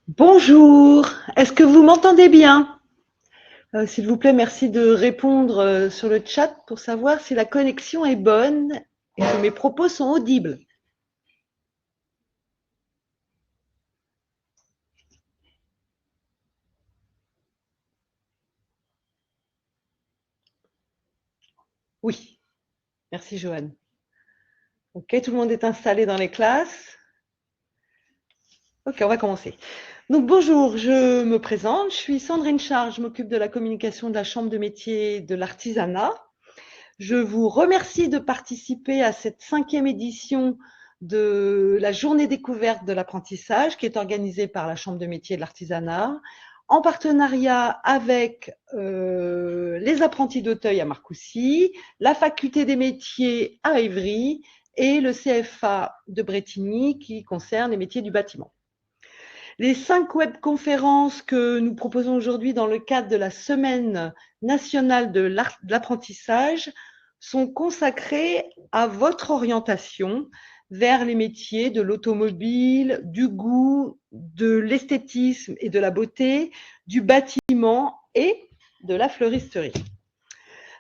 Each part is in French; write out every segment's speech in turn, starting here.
Bonjour, est-ce que vous m'entendez bien? S'il vous plaît, merci de répondre sur le chat pour savoir si la connexion est bonne et que mes propos sont audibles. Oui, merci Joanne. Ok, tout le monde est installé dans les classes. Ok, on va commencer. Donc bonjour, je me présente, je suis Sandrine Charles, je m'occupe de la communication de la Chambre de métier de l'artisanat. Je vous remercie de participer à cette 5e édition de la journée découverte de l'apprentissage qui est organisée par la Chambre de métier de l'artisanat en partenariat avec les apprentis d'Auteuil à Marcoussis, la faculté des métiers à Évry et le CFA de Brétigny qui concerne les métiers du bâtiment. Les 5 webconférences que nous proposons aujourd'hui dans le cadre de la Semaine nationale de l'apprentissage sont consacrées à votre orientation vers les métiers de l'automobile, du goût, de l'esthétisme et de la beauté, du bâtiment et de la fleuristerie.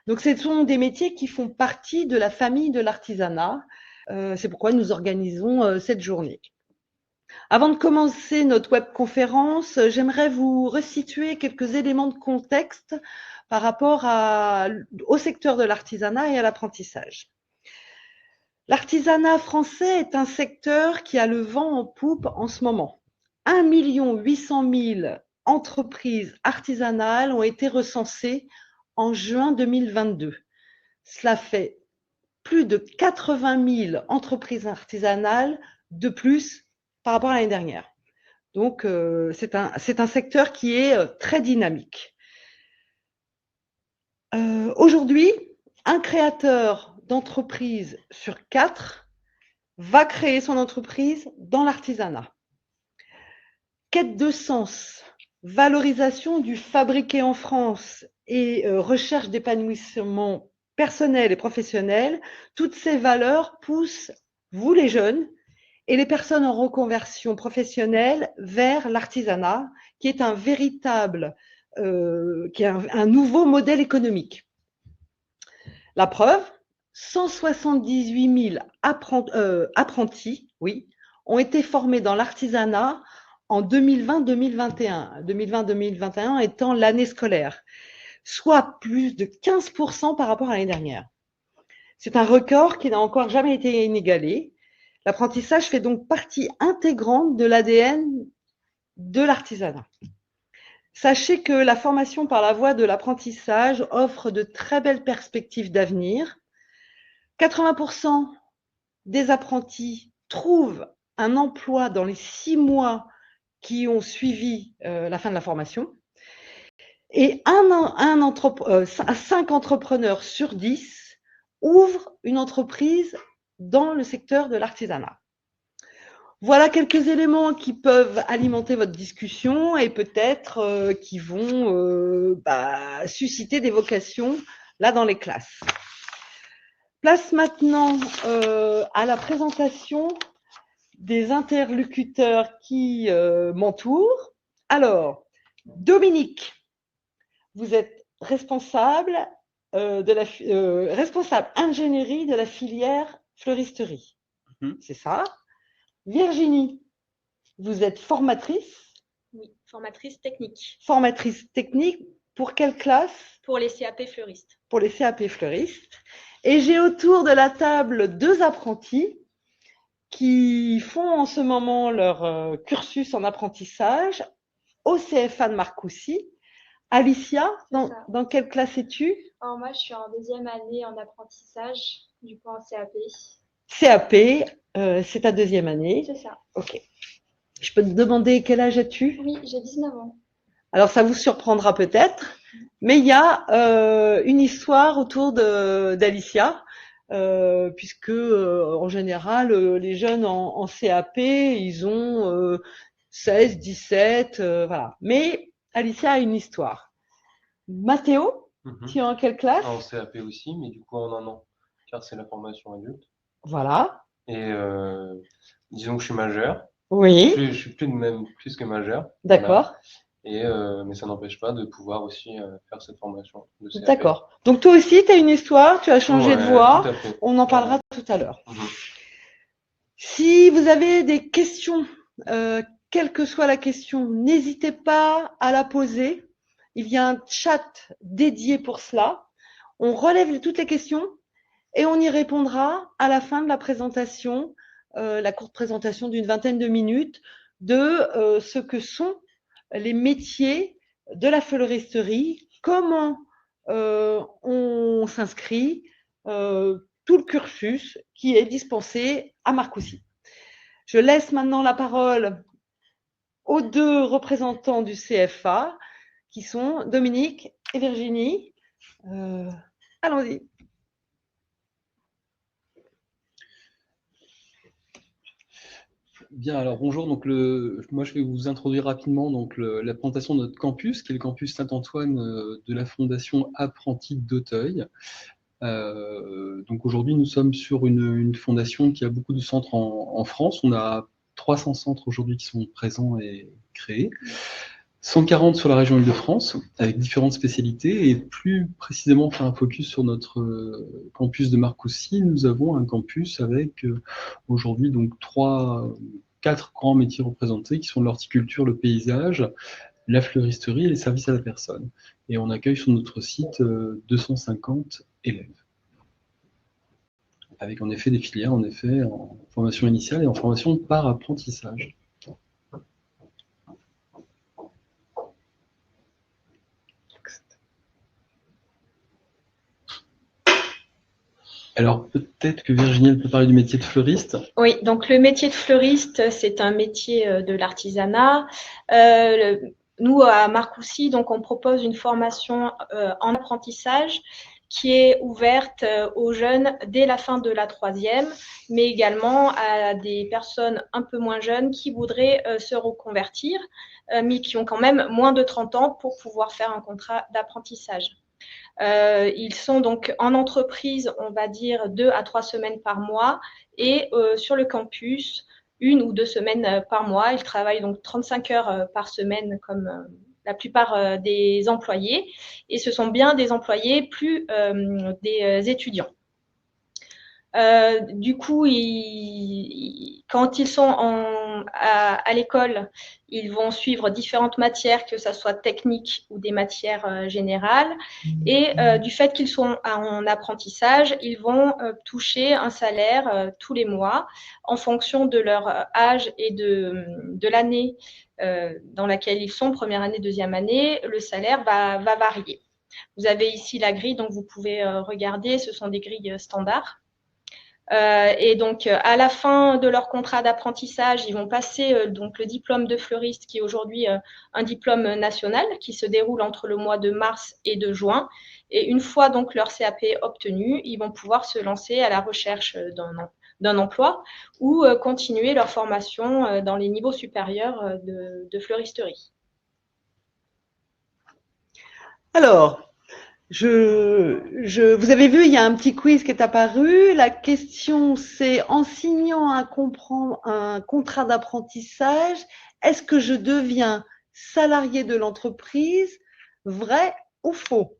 Donc, ce sont des métiers qui font partie de la famille de l'artisanat. C'est pourquoi nous organisons cette journée. Avant de commencer notre webconférence, j'aimerais vous resituer quelques éléments de contexte par rapport au secteur de l'artisanat et à l'apprentissage. L'artisanat français est un secteur qui a le vent en poupe en ce moment. 1 800 000 entreprises artisanales ont été recensées en juin 2022. Cela fait plus de 80 000 entreprises artisanales de plus par rapport à l'année dernière. Donc, c'est un secteur qui est très dynamique. Aujourd'hui, un créateur d'entreprise sur 4 va créer son entreprise dans l'artisanat. Quête de sens, valorisation du fabriqué en France et recherche d'épanouissement personnel et professionnel, toutes ces valeurs poussent vous les jeunes et les personnes en reconversion professionnelle vers l'artisanat, qui est un véritable, qui est un nouveau modèle économique. La preuve, 178 000 apprentis, oui, ont été formés dans l'artisanat en 2020-2021. 2020-2021 étant l'année scolaire, soit plus de 15% par rapport à l'année dernière. C'est un record qui n'a encore jamais été inégalé. L'apprentissage fait donc partie intégrante de l'ADN de l'artisanat. Sachez que la formation par la voie de l'apprentissage offre de très belles perspectives d'avenir. 80% des apprentis trouvent un emploi dans les 6 mois qui ont suivi la fin de la formation. Et 5 entrepreneurs sur 10 ouvrent une entreprise dans le secteur de l'artisanat. Voilà quelques éléments qui peuvent alimenter votre discussion et peut-être qui vont susciter des vocations là dans les classes. Place maintenant à la présentation des interlocuteurs qui m'entourent. Alors, Dominique, vous êtes responsable responsable ingénierie de la filière fleuristerie. C'est ça? Virginie, vous êtes formatrice? Oui, formatrice technique. Formatrice technique pour quelle classe? Pour les CAP fleuristes. Pour les CAP fleuristes. Et j'ai autour de la table 2 apprentis qui font en ce moment leur cursus en apprentissage au CFA de Marcoussis. Alicia, dans quelle classe es-tu? Alors moi, je suis en 2e année en apprentissage, du coup en CAP. CAP, c'est ta 2e année? C'est ça. Ok. Je peux te demander quel âge as-tu? Oui, j'ai 19 ans. Alors ça vous surprendra peut-être, mais il y a une histoire autour d'Alicia, puisque en général, les jeunes en CAP, ils ont 16, 17, voilà. Mais Alicia a une histoire. Mathéo, tu es en quelle classe? En CAP aussi, mais du coup en un an, car c'est la formation adulte. Voilà. Et disons que je suis majeur, Oui, Je suis même plus que majeur. d'accord. Voilà. Mais ça n'empêche pas de pouvoir aussi faire cette formation de CAP. D'accord. Donc toi aussi, tu as une histoire, tu as changé de Ouais, voie. tout à fait. On en parlera tout à l'heure. Si vous avez des questions, quelle que soit la question, n'hésitez pas à la poser. Il y a un chat dédié pour cela. On relève toutes les questions et on y répondra à la fin de la présentation, la courte présentation d'une vingtaine de minutes de ce que sont les métiers de la fleuristerie, comment on s'inscrit, tout le cursus qui est dispensé à Marcoussis. Je laisse maintenant la parole aux deux représentants du CFA, qui sont Dominique et Virginie. Allons-y. Bien, alors bonjour. Donc moi, je vais vous introduire rapidement la présentation de notre campus, qui est le campus Saint-Antoine de la Fondation Apprentis d'Auteuil. Donc aujourd'hui, nous sommes sur une fondation qui a beaucoup de centres en France. On a 300 centres aujourd'hui qui sont présents et créés. 140 sur la région Île-de-France, avec différentes spécialités, et plus précisément faire un focus sur notre campus de Marcoussis. Nous avons un campus avec aujourd'hui donc 4 grands métiers représentés, qui sont l'horticulture, le paysage, la fleuristerie et les services à la personne. Et on accueille sur notre site 250 élèves, avec en effet des filières en formation initiale et en formation par apprentissage. Alors, peut-être que Virginie peut parler du métier de fleuriste. Oui, donc le métier de fleuriste, c'est un métier de l'artisanat. Nous, à Marcoussis, donc, on propose une formation en apprentissage qui est ouverte aux jeunes dès la fin de la 3e, mais également à des personnes un peu moins jeunes qui voudraient se reconvertir, mais qui ont quand même moins de 30 ans pour pouvoir faire un contrat d'apprentissage. Ils sont donc en entreprise, on va dire 2 à 3 semaines par mois, et sur le campus, 1 ou 2 semaines par mois. Ils travaillent donc 35 heures par semaine comme la plupart des employés, et ce sont bien des employés, plus des étudiants. Du coup, quand ils sont à l'école, ils vont suivre différentes matières, que ce soit techniques ou des matières générales. Et du fait qu'ils sont en apprentissage, ils vont toucher un salaire tous les mois en fonction de leur âge et de l'année dans laquelle ils sont, première année, deuxième année. Le salaire va varier. Vous avez ici la grille, donc vous pouvez regarder, ce sont des grilles standards. Et donc, à la fin de leur contrat d'apprentissage, ils vont passer donc le diplôme de fleuriste, qui est aujourd'hui un diplôme national, qui se déroule entre le mois de mars et de juin. Et une fois donc leur CAP obtenu, ils vont pouvoir se lancer à la recherche d'un emploi ou continuer leur formation dans les niveaux supérieurs de fleuristerie. Alors, vous avez vu, il y a un petit quiz qui est apparu. La question, c'est en signant un contrat d'apprentissage, est-ce que je deviens salarié de l'entreprise? Vrai ou faux?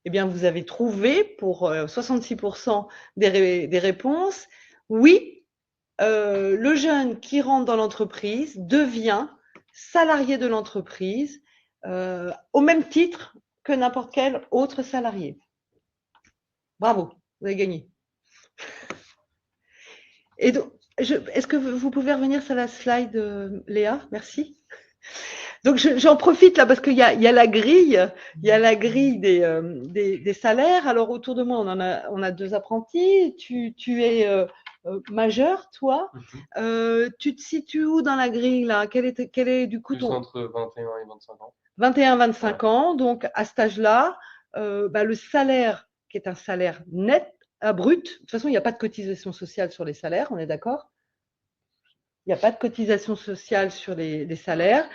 Eh bien, vous avez trouvé pour 66% des réponses, oui, le jeune qui rentre dans l'entreprise devient salarié de l'entreprise au même titre que n'importe quel autre salarié. Bravo, vous avez gagné. Et donc, est-ce que vous pouvez revenir sur la slide, Léa? Merci. Donc, j'en profite là parce qu'il y a la grille, des salaires. Alors, autour de moi, on a 2 apprentis. Tu es majeur, toi. Tu te situes où dans la grille là? Quel est du coup Plus entre 21 et 25 ans. 21-25 ans. Donc, à cet âge-là, le salaire, qui est un salaire net, brut. De toute façon, il n'y a pas de cotisation sociale sur les salaires, on est d'accord? Il n'y a pas de cotisation sociale sur les salaires.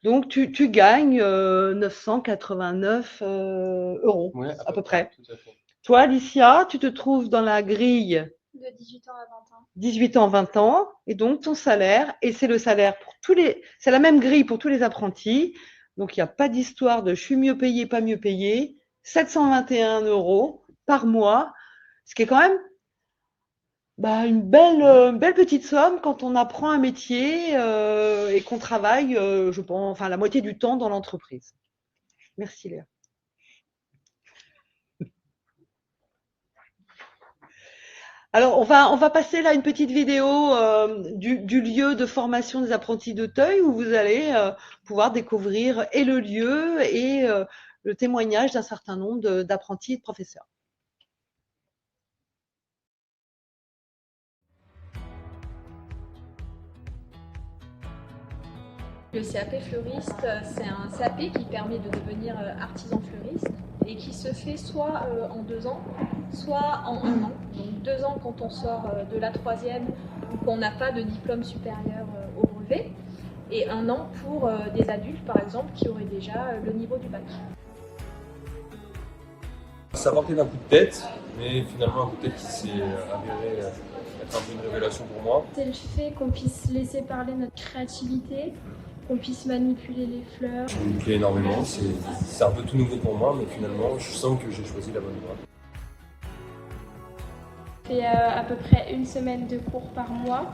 Donc, tu gagnes 989 euros, Ouais, à peu près. Tout à fait. Toi, Alicia, tu te trouves dans la grille De 18 ans à 20 ans. 18 ans, 20 ans, et donc ton salaire, et c'est le salaire pour c'est la même grille pour tous les apprentis, donc il n'y a pas d'histoire de je suis mieux payé, pas mieux payé, 721 € par mois, ce qui est quand même une belle petite somme quand on apprend un métier et qu'on travaille, je pense, la moitié du temps dans l'entreprise. Merci Léa. Alors, on va passer là une petite vidéo du lieu de formation des apprentis d'Auteuil où vous allez pouvoir découvrir et le lieu et le témoignage d'un certain nombre d'apprentis et de professeurs. Le CAP fleuriste, c'est un CAP qui permet de devenir artisan fleuriste et qui se fait soit en 2 ans, soit en 1 an. Donc 2 ans quand on sort de la 3e ou qu'on n'a pas de diplôme supérieur au brevet, et 1 an pour des adultes par exemple qui auraient déjà le niveau du bac. Ça partait d'un coup de tête, mais finalement un coup de tête qui s'est avéré être un peu une révélation pour moi. C'est le fait qu'on puisse laisser parler notre créativité, qu'on puisse manipuler les fleurs. Je me plais énormément, c'est un peu tout nouveau pour moi, mais finalement je sens que j'ai choisi la bonne voie. On fait à peu près 1 semaine de cours par mois.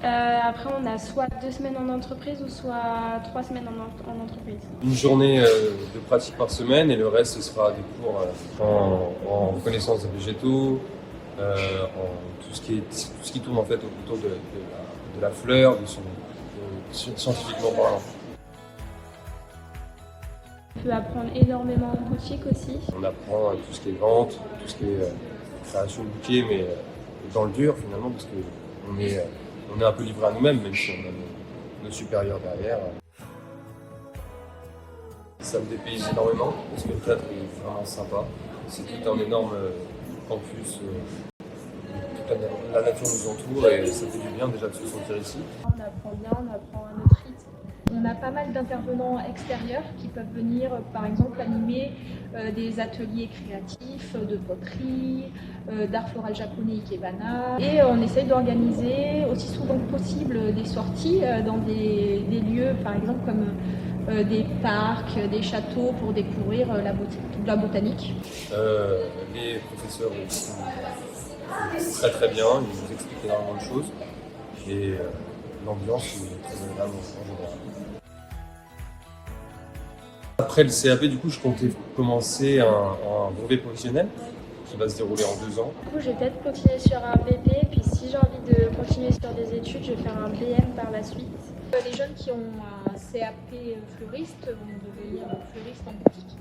Après on a soit 2 semaines en entreprise ou soit 3 semaines en entreprise. Une journée de pratique par semaine et le reste ce sera des cours en connaissance des végétaux, en tout ce qui tourne en fait autour de la fleur, scientifiquement parlant. On peut apprendre énormément en boutique aussi. On apprend tout ce qui est vente, tout ce qui est création de bouquets, mais dans le dur finalement, parce qu'on est un peu livré à nous-mêmes, même si on a nos supérieurs derrière. Ça me dépayse énormément, parce que le cadre est vraiment sympa. C'est tout un énorme campus, toute la nature nous entoure et ça fait du bien déjà de se sentir ici. On apprend bien, on apprend à notre rythme. On a pas mal d'intervenants extérieurs qui peuvent venir, par exemple, animer des ateliers créatifs de poterie, d'art floral japonais ikebana. Et on essaye d'organiser aussi souvent que possible des sorties dans des lieux, par exemple, comme des parcs, des châteaux pour découvrir la botanique. Les professeurs sont très très bien, ils nous expliquent énormément de choses et l'ambiance est très agréable en général. Après le CAP, du coup, je comptais commencer un brevet professionnel qui va se dérouler en 2 ans. Du coup, je vais peut-être continuer sur un BP, puis si j'ai envie de continuer sur des études, je vais faire un BM par la suite. Les jeunes qui ont un CAP fleuriste vont devenir fleuristes en boutique,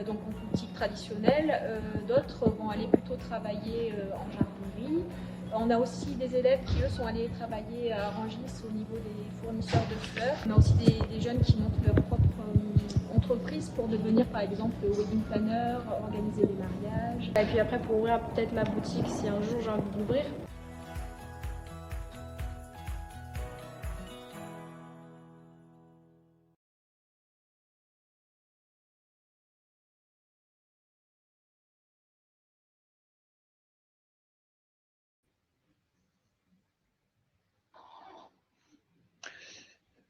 donc en boutique traditionnelle. D'autres vont aller plutôt travailler en jardinerie. On a aussi des élèves qui, eux, sont allés travailler à Rungis au niveau des fournisseurs de fleurs. On a aussi des jeunes qui montent leur propre entreprise pour devenir, par exemple, wedding planner, organiser des mariages. Et puis après, pour ouvrir peut-être ma boutique si un jour j'ai envie d'ouvrir.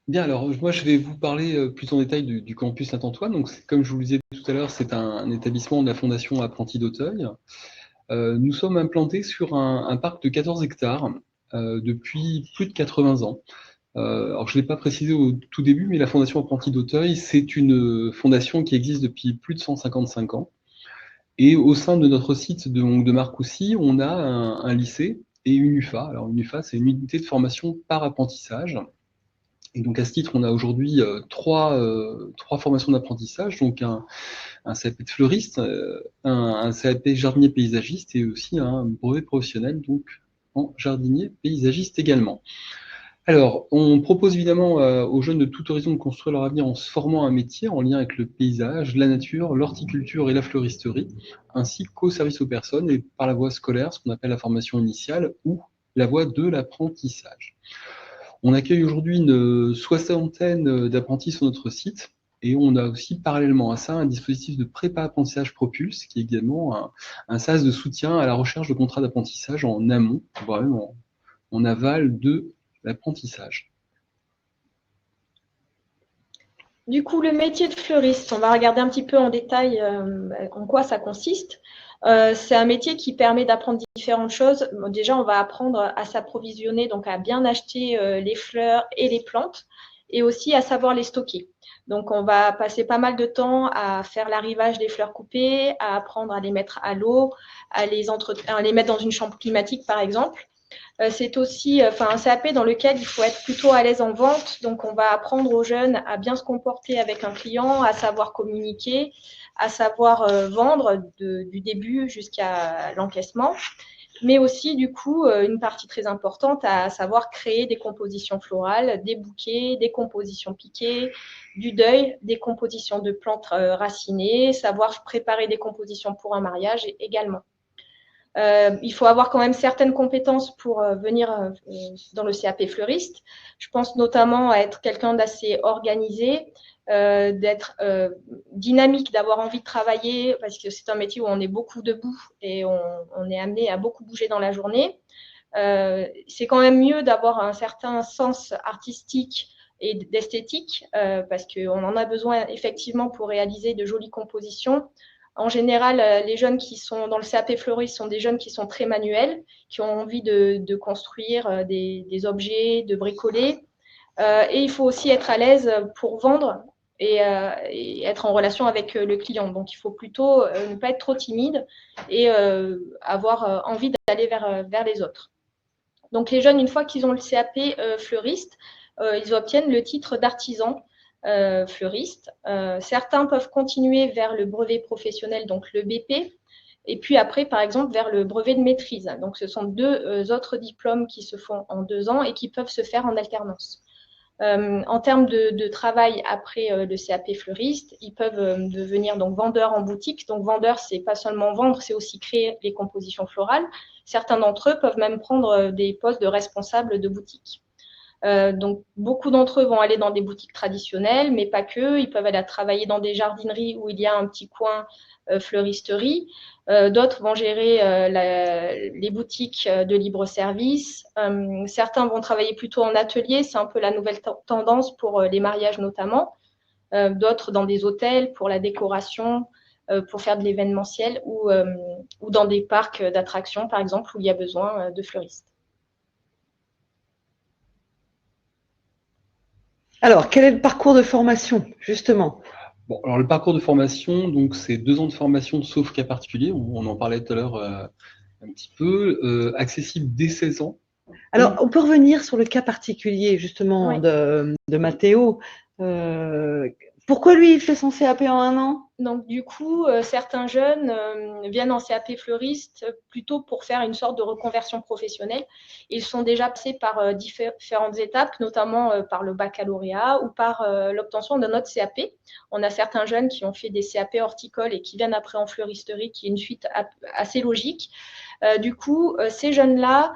Bien, alors moi je vais vous parler plus en détail du campus Saint-Antoine. Donc, comme je vous le disais tout à l'heure, c'est un établissement de la Fondation Apprentis d'Auteuil. Nous sommes implantés sur un parc de 14 hectares depuis plus de 80 ans. Alors je ne l'ai pas précisé au tout début, mais la Fondation Apprentis d'Auteuil, c'est une fondation qui existe depuis plus de 155 ans. Et au sein de notre site de Marcoussis, on a un lycée et une UFA. Alors une UFA, c'est une unité de formation par apprentissage. Et donc à ce titre, on a aujourd'hui trois formations d'apprentissage, donc un CAP de fleuriste, un CAP jardinier paysagiste et aussi un brevet professionnel donc en jardinier paysagiste également. Alors, on propose évidemment aux jeunes de tout horizon de construire leur avenir en se formant à un métier en lien avec le paysage, la nature, l'horticulture et la fleuristerie, ainsi qu'au service aux personnes et par la voie scolaire, ce qu'on appelle la formation initiale ou la voie de l'apprentissage. On accueille aujourd'hui une soixantaine d'apprentis sur notre site et on a aussi parallèlement à ça un dispositif de prépa-apprentissage Propulse qui est également un sas de soutien à la recherche de contrats d'apprentissage en amont, voire même en aval de l'apprentissage. Du coup, le métier de fleuriste, on va regarder un petit peu en détail en quoi ça consiste. C'est un métier qui permet d'apprendre différentes choses. Bon, déjà, on va apprendre à s'approvisionner, donc à bien acheter les fleurs et les plantes, et aussi à savoir les stocker. Donc, on va passer pas mal de temps à faire l'arrivage des fleurs coupées, à apprendre à les mettre à l'eau, à les mettre dans une chambre climatique, par exemple. C'est aussi un CAP dans lequel il faut être plutôt à l'aise en vente. Donc, on va apprendre aux jeunes à bien se comporter avec un client, à savoir communiquer, à savoir vendre du début jusqu'à l'encaissement. Mais aussi, du coup, une partie très importante à savoir créer des compositions florales, des bouquets, des compositions piquées, du deuil, des compositions de plantes racinées, savoir préparer des compositions pour un mariage également. Il faut avoir quand même certaines compétences pour venir dans le CAP fleuriste. Je pense notamment à être quelqu'un d'assez organisé, d'être dynamique, d'avoir envie de travailler, parce que c'est un métier où on est beaucoup debout et on est amené à beaucoup bouger dans la journée. C'est quand même mieux d'avoir un certain sens artistique et d'esthétique, parce qu'on en a besoin effectivement pour réaliser de jolies compositions. En général, les jeunes qui sont dans le CAP fleuriste sont des jeunes qui sont très manuels, qui ont envie de construire des objets, de bricoler. Et il faut aussi être à l'aise pour vendre et être en relation avec le client. Donc, il faut plutôt ne pas être trop timide et avoir envie d'aller vers les autres. Donc, les jeunes, une fois qu'ils ont le CAP fleuriste, ils obtiennent le titre d'artisan fleuristes. Certains peuvent continuer vers le brevet professionnel, donc le BP, et puis après, par exemple, vers le brevet de maîtrise. Donc, ce sont deux autres diplômes qui se font en 2 ans et qui peuvent se faire en alternance. En termes de travail après le CAP fleuriste, ils peuvent devenir donc vendeurs en boutique. Donc, vendeur, c'est pas seulement vendre, c'est aussi créer les compositions florales. Certains d'entre eux peuvent même prendre des postes de responsables de boutique. Donc, beaucoup d'entre eux vont aller dans des boutiques traditionnelles, mais pas que. Ils peuvent aller travailler dans des jardineries où il y a un petit coin fleuristerie. D'autres vont gérer les boutiques de libre-service. Certains vont travailler plutôt en atelier. C'est un peu la nouvelle tendance pour les mariages notamment. D'autres dans des hôtels pour la décoration, pour faire de l'événementiel ou dans des parcs d'attractions, par exemple, où il y a besoin de fleuristes. Alors, quel est le parcours de formation, justement? Bon, alors le parcours de formation, donc c'est 2 ans de formation, sauf cas particulier, on en parlait tout à l'heure un petit peu, accessible dès 16 ans. Alors, on peut revenir sur le cas particulier, justement, Oui. de Mathéo. Pourquoi lui, il fait son CAP en 1 an? Donc, du coup, certains jeunes viennent en CAP fleuriste plutôt pour faire une sorte de reconversion professionnelle. Ils sont déjà passés par différentes étapes, notamment par le baccalauréat ou par l'obtention d'un autre CAP. On a certains jeunes qui ont fait des CAP horticoles et qui viennent après en fleuristerie, qui est une suite assez logique. Du coup, ces jeunes-là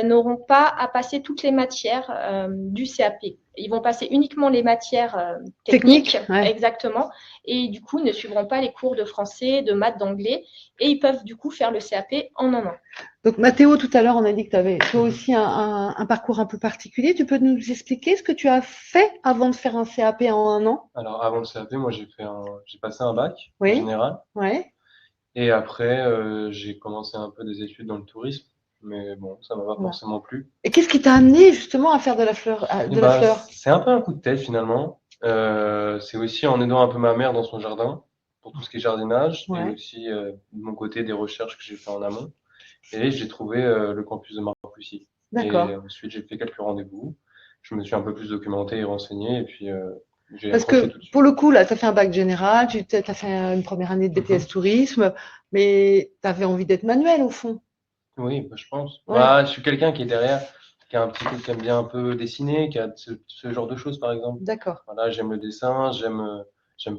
n'auront pas à passer toutes les matières du CAP. Ils vont passer uniquement les matières techniques, ouais. Exactement, et du coup, ne suivront pas les cours de français, de maths, d'anglais, et ils peuvent du coup faire le CAP en 1 an. Donc, Mathéo, tout à l'heure, on a dit que tu avais toi aussi un parcours un peu particulier. Tu peux nous expliquer ce que tu as fait avant de faire un CAP en 1 an? Alors, avant le CAP, moi, j'ai passé un bac Oui. général. Ouais. Et après, j'ai commencé un peu des études dans le tourisme. Mais bon, ça m'a pas forcément plu. Et qu'est-ce qui t'a amené justement à faire de la fleur, C'est un peu un coup de tête finalement. C'est aussi en aidant un peu ma mère dans son jardin pour tout ce qui est jardinage et aussi de mon côté des recherches que j'ai fait en amont. Et j'ai trouvé le campus de Marcoussis. D'accord. Et ensuite, j'ai fait quelques rendez-vous. Je me suis un peu plus documenté et renseigné et puis j'ai Parce accroché que tout de suite. pour le coup, là, tu as fait un bac général, tu as fait une première année de BTS tourisme, mais tu avais envie d'être manuel au fond. Oui, bah, je pense. Ouais. Bah, je suis quelqu'un qui est derrière, qui a un petit peu, qui aime bien un peu dessiner, qui a ce genre de choses, par exemple. D'accord. Voilà, j'aime le dessin, j'aime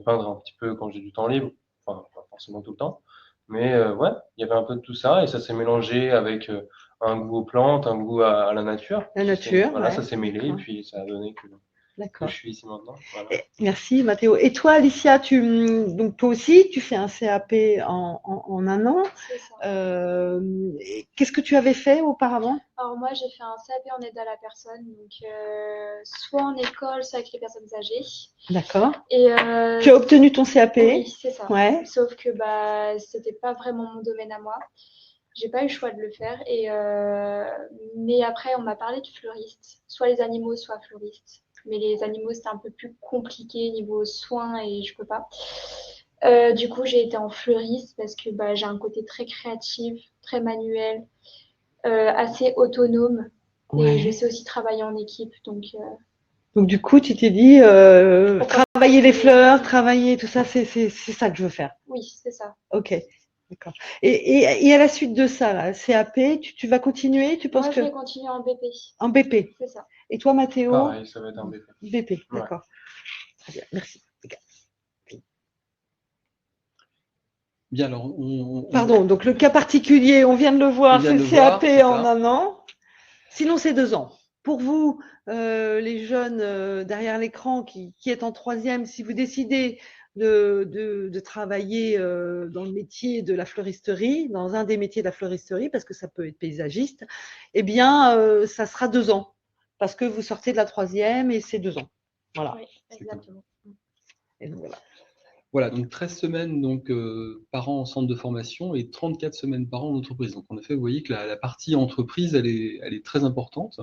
peindre un petit peu quand j'ai du temps libre. Enfin, pas forcément tout le temps. Mais ouais, il y avait un peu de tout ça et ça s'est mélangé avec un goût aux plantes, un goût à la nature. La nature, Voilà, ouais, ça s'est mêlé et d'accord. puis ça a donné que D'accord. je suis ici maintenant. Voilà. Merci Mathéo. Et toi, Alicia, donc toi aussi, tu fais un CAP en un an. C'est ça. Qu'est-ce que tu avais fait auparavant? Alors moi, j'ai fait un CAP en aide à la personne, donc soit en école, soit avec les personnes âgées. D'accord. Et Tu as obtenu ton CAP? oui, c'est ça. Ouais. Sauf que c'était pas vraiment mon domaine à moi. J'ai pas eu le choix de le faire. Mais après, on m'a parlé de fleuriste, soit les animaux, soit fleuriste. Mais les animaux, c'était un peu plus compliqué niveau soins et je peux pas. Du coup, j'ai été en fleuriste parce que j'ai un côté très créatif, très manuel, assez autonome. Et je Ouais. sais aussi travailler en équipe. Donc du coup, tu t'es dit, travailler les fleurs, travailler tout ça, c'est ça que je veux faire. oui, c'est ça. Ok, d'accord. Et à la suite de ça, là, CAP, tu vas continuer, tu penses Moi, je que vais continuer en BP. en BP? C'est ça. Et toi, Mathéo? Pareil, ça va être un BP. BP, Ouais. d'accord. Très bien, merci. Bien, alors, Pardon, donc le cas particulier, on vient de le voir, On vient c'est de le voir, CAP c'est en ça. un an. Sinon, c'est 2 ans. Pour vous, les jeunes derrière l'écran qui êtes en troisième, si vous décidez de travailler dans le métier de la fleuristerie, dans un des métiers de la fleuristerie, parce que ça peut être paysagiste, eh bien, ça sera 2 ans, parce que vous sortez de la troisième et c'est 2 ans. Voilà. Oui, exactement. Et donc, voilà. Voilà, donc 13 semaines donc, par an en centre de formation et 34 semaines par an en entreprise. Donc en effet, vous voyez que la partie entreprise, elle est très importante.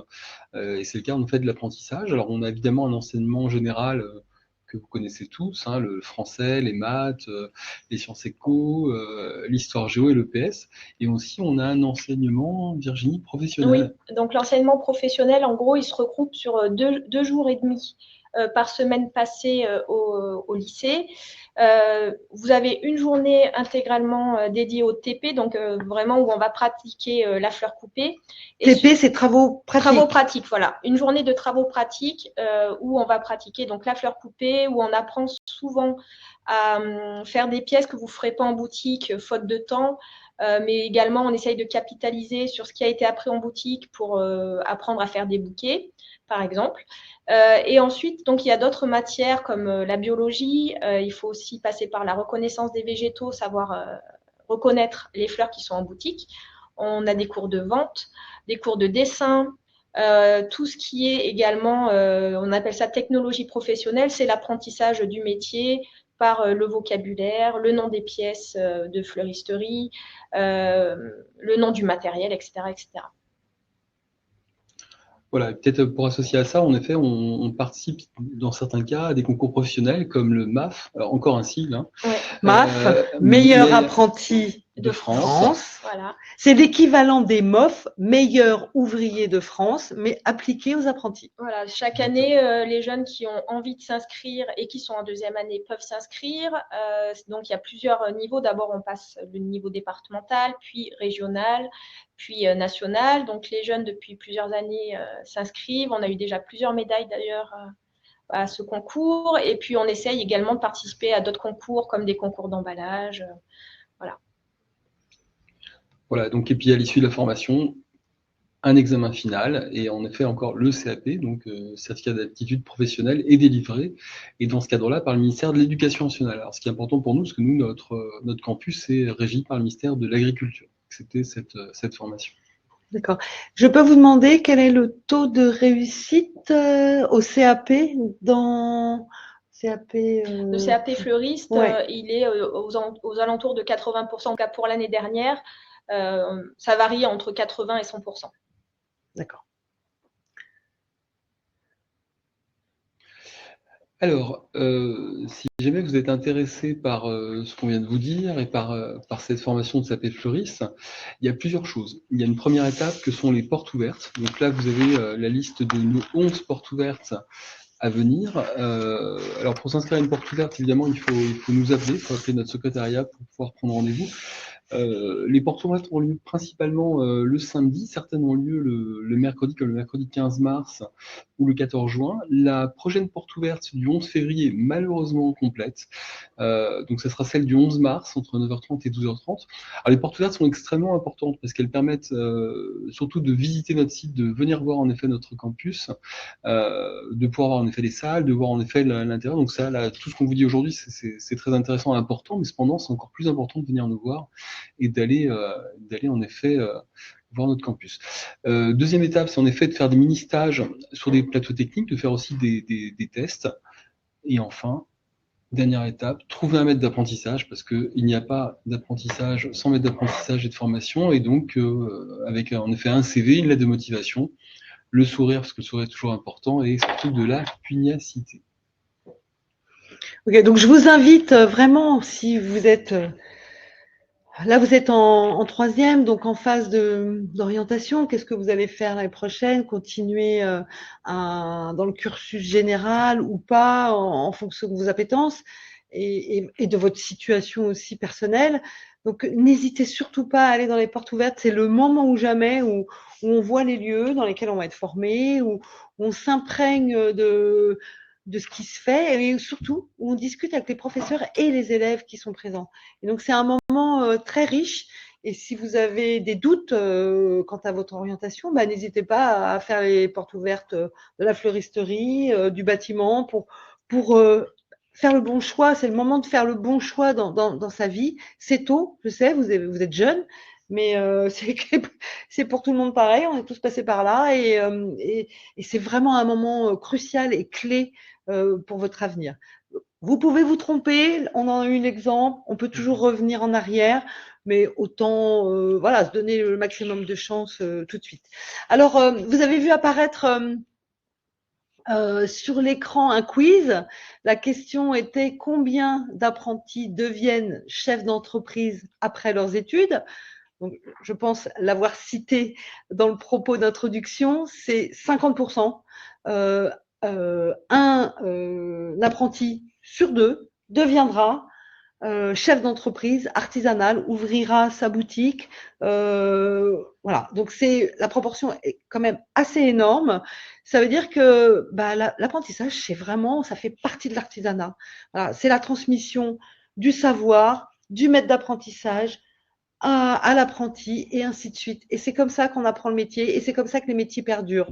Et c'est le cas en fait de l'apprentissage. Alors on a évidemment un enseignement général que vous connaissez tous, hein, le français, les maths, les sciences éco, l'histoire géo et le PS. Et aussi on a un enseignement, Virginie, professionnel. Oui, donc l'enseignement professionnel, en gros, il se regroupe sur 2 jours et demi par semaine passée au lycée. Vous avez une journée intégralement dédiée au TP, donc vraiment où on va pratiquer la fleur coupée. Et TP, c'est travaux pratiques. Travaux pratiques, voilà. Une journée de travaux pratiques où on va pratiquer donc la fleur coupée, où on apprend souvent à faire des pièces que vous ne ferez pas en boutique, faute de temps. Mais également, on essaye de capitaliser sur ce qui a été appris en boutique pour apprendre à faire des bouquets, par exemple. Et ensuite, donc, il y a d'autres matières comme la biologie. Il faut aussi passer par la reconnaissance des végétaux, savoir reconnaître les fleurs qui sont en boutique. On a des cours de vente, des cours de dessin. Tout ce qui est également, on appelle ça technologie professionnelle, c'est l'apprentissage du métier par le vocabulaire, le nom des pièces de fleuristerie, le nom du matériel, etc., etc. Voilà, peut-être pour associer à ça, en effet, on participe dans certains cas à des concours professionnels comme le MAF, alors encore un sigle. Hein, Ouais. MAF, meilleur apprenti de France. Voilà. C'est l'équivalent des MOF, meilleur ouvrier de France, mais appliqué aux apprentis. Voilà, chaque année, les jeunes qui ont envie de s'inscrire et qui sont en deuxième année peuvent s'inscrire. Donc, il y a plusieurs niveaux. D'abord, on passe le niveau départemental, puis régional, puis national. Donc, les jeunes, depuis plusieurs années, s'inscrivent. On a eu déjà plusieurs médailles, d'ailleurs, à ce concours. Et puis, on essaye également de participer à d'autres concours, comme des concours d'emballage. Voilà. Voilà, donc, et puis à l'issue de la formation, un examen final et en effet encore le CAP, donc certificat d'aptitude professionnelle, est délivré et dans ce cadre-là par le ministère de l'Éducation nationale. Alors ce qui est important pour nous, parce que nous, notre campus est régi par le ministère de l'Agriculture. C'était cette formation. D'accord. Je peux vous demander quel est le taux de réussite au CAP dans CAP Le CAP fleuriste, ouais. il est aux alentours de 80%, en cas pour l'année dernière. Ça varie entre 80 et 100%. D'accord. Alors, si jamais vous êtes intéressé par ce qu'on vient de vous dire et par cette formation de CAP fleuriste, il y a plusieurs choses. Il y a une première étape que sont les portes ouvertes. Donc là, vous avez la liste de nos 11 portes ouvertes à venir. Alors pour s'inscrire à une porte ouverte, évidemment, il faut nous appeler, il faut appeler notre secrétariat pour pouvoir prendre rendez-vous. Les portes ouvertes ont lieu principalement le samedi, certaines ont lieu le mercredi, comme le mercredi 15 mars ou le 14 juin. La prochaine porte ouverte du 11 février est malheureusement complète, donc ce sera celle du 11 mars entre 9h30 et 12h30. Alors les portes ouvertes sont extrêmement importantes parce qu'elles permettent surtout de visiter notre site, de venir voir en effet notre campus, de pouvoir voir en effet les salles, de voir en effet l'intérieur. Donc ça, là, tout ce qu'on vous dit aujourd'hui, c'est très intéressant et important, mais cependant, c'est encore plus important de venir nous voir et d'aller en effet voir notre campus. Deuxième étape, c'est en effet de faire des mini-stages sur des plateaux techniques, de faire aussi des tests. Et enfin, dernière étape, trouver un maître d'apprentissage, parce qu'il n'y a pas d'apprentissage sans maître d'apprentissage et de formation, et donc avec en effet un CV, une lettre de motivation, le sourire, parce que le sourire est toujours important, et surtout de la pugnacité. Ok, donc je vous invite vraiment, si vous êtes là, vous êtes en troisième, donc en phase d'orientation. Qu'est-ce que vous allez faire l'année prochaine? Continuer dans le cursus général ou pas, en fonction de vos appétences et de votre situation aussi personnelle. Donc, n'hésitez surtout pas à aller dans les portes ouvertes. C'est le moment ou jamais où on voit les lieux dans lesquels on va être formé, où on s'imprègne de ce qui se fait et surtout où on discute avec les professeurs et les élèves qui sont présents. Et donc, c'est un moment très riche. Et si vous avez des doutes quant à votre orientation, bah, n'hésitez pas à faire les portes ouvertes de la fleuristerie, du bâtiment pour faire le bon choix. C'est le moment de faire le bon choix dans sa vie. C'est tôt, je sais, vous êtes jeune, mais c'est pour tout le monde pareil. On est tous passés par là et c'est vraiment un moment crucial et clé pour votre avenir. Vous pouvez vous tromper, on en a eu l'exemple, on peut toujours revenir en arrière, mais autant voilà, se donner le maximum de chance tout de suite. Alors, vous avez vu apparaître sur l'écran un quiz. La question était combien d'apprentis deviennent chefs d'entreprise après leurs études? Donc, je pense l'avoir cité dans le propos d'introduction, c'est 50%. Un apprenti sur deux deviendra chef d'entreprise artisanale, ouvrira sa boutique. Voilà, donc la proportion est quand même assez énorme. Ça veut dire que bah, l'apprentissage, ça fait partie de l'artisanat. Voilà, c'est la transmission du savoir, du maître d'apprentissage à l'apprenti et ainsi de suite. Et c'est comme ça qu'on apprend le métier et c'est comme ça que les métiers perdurent.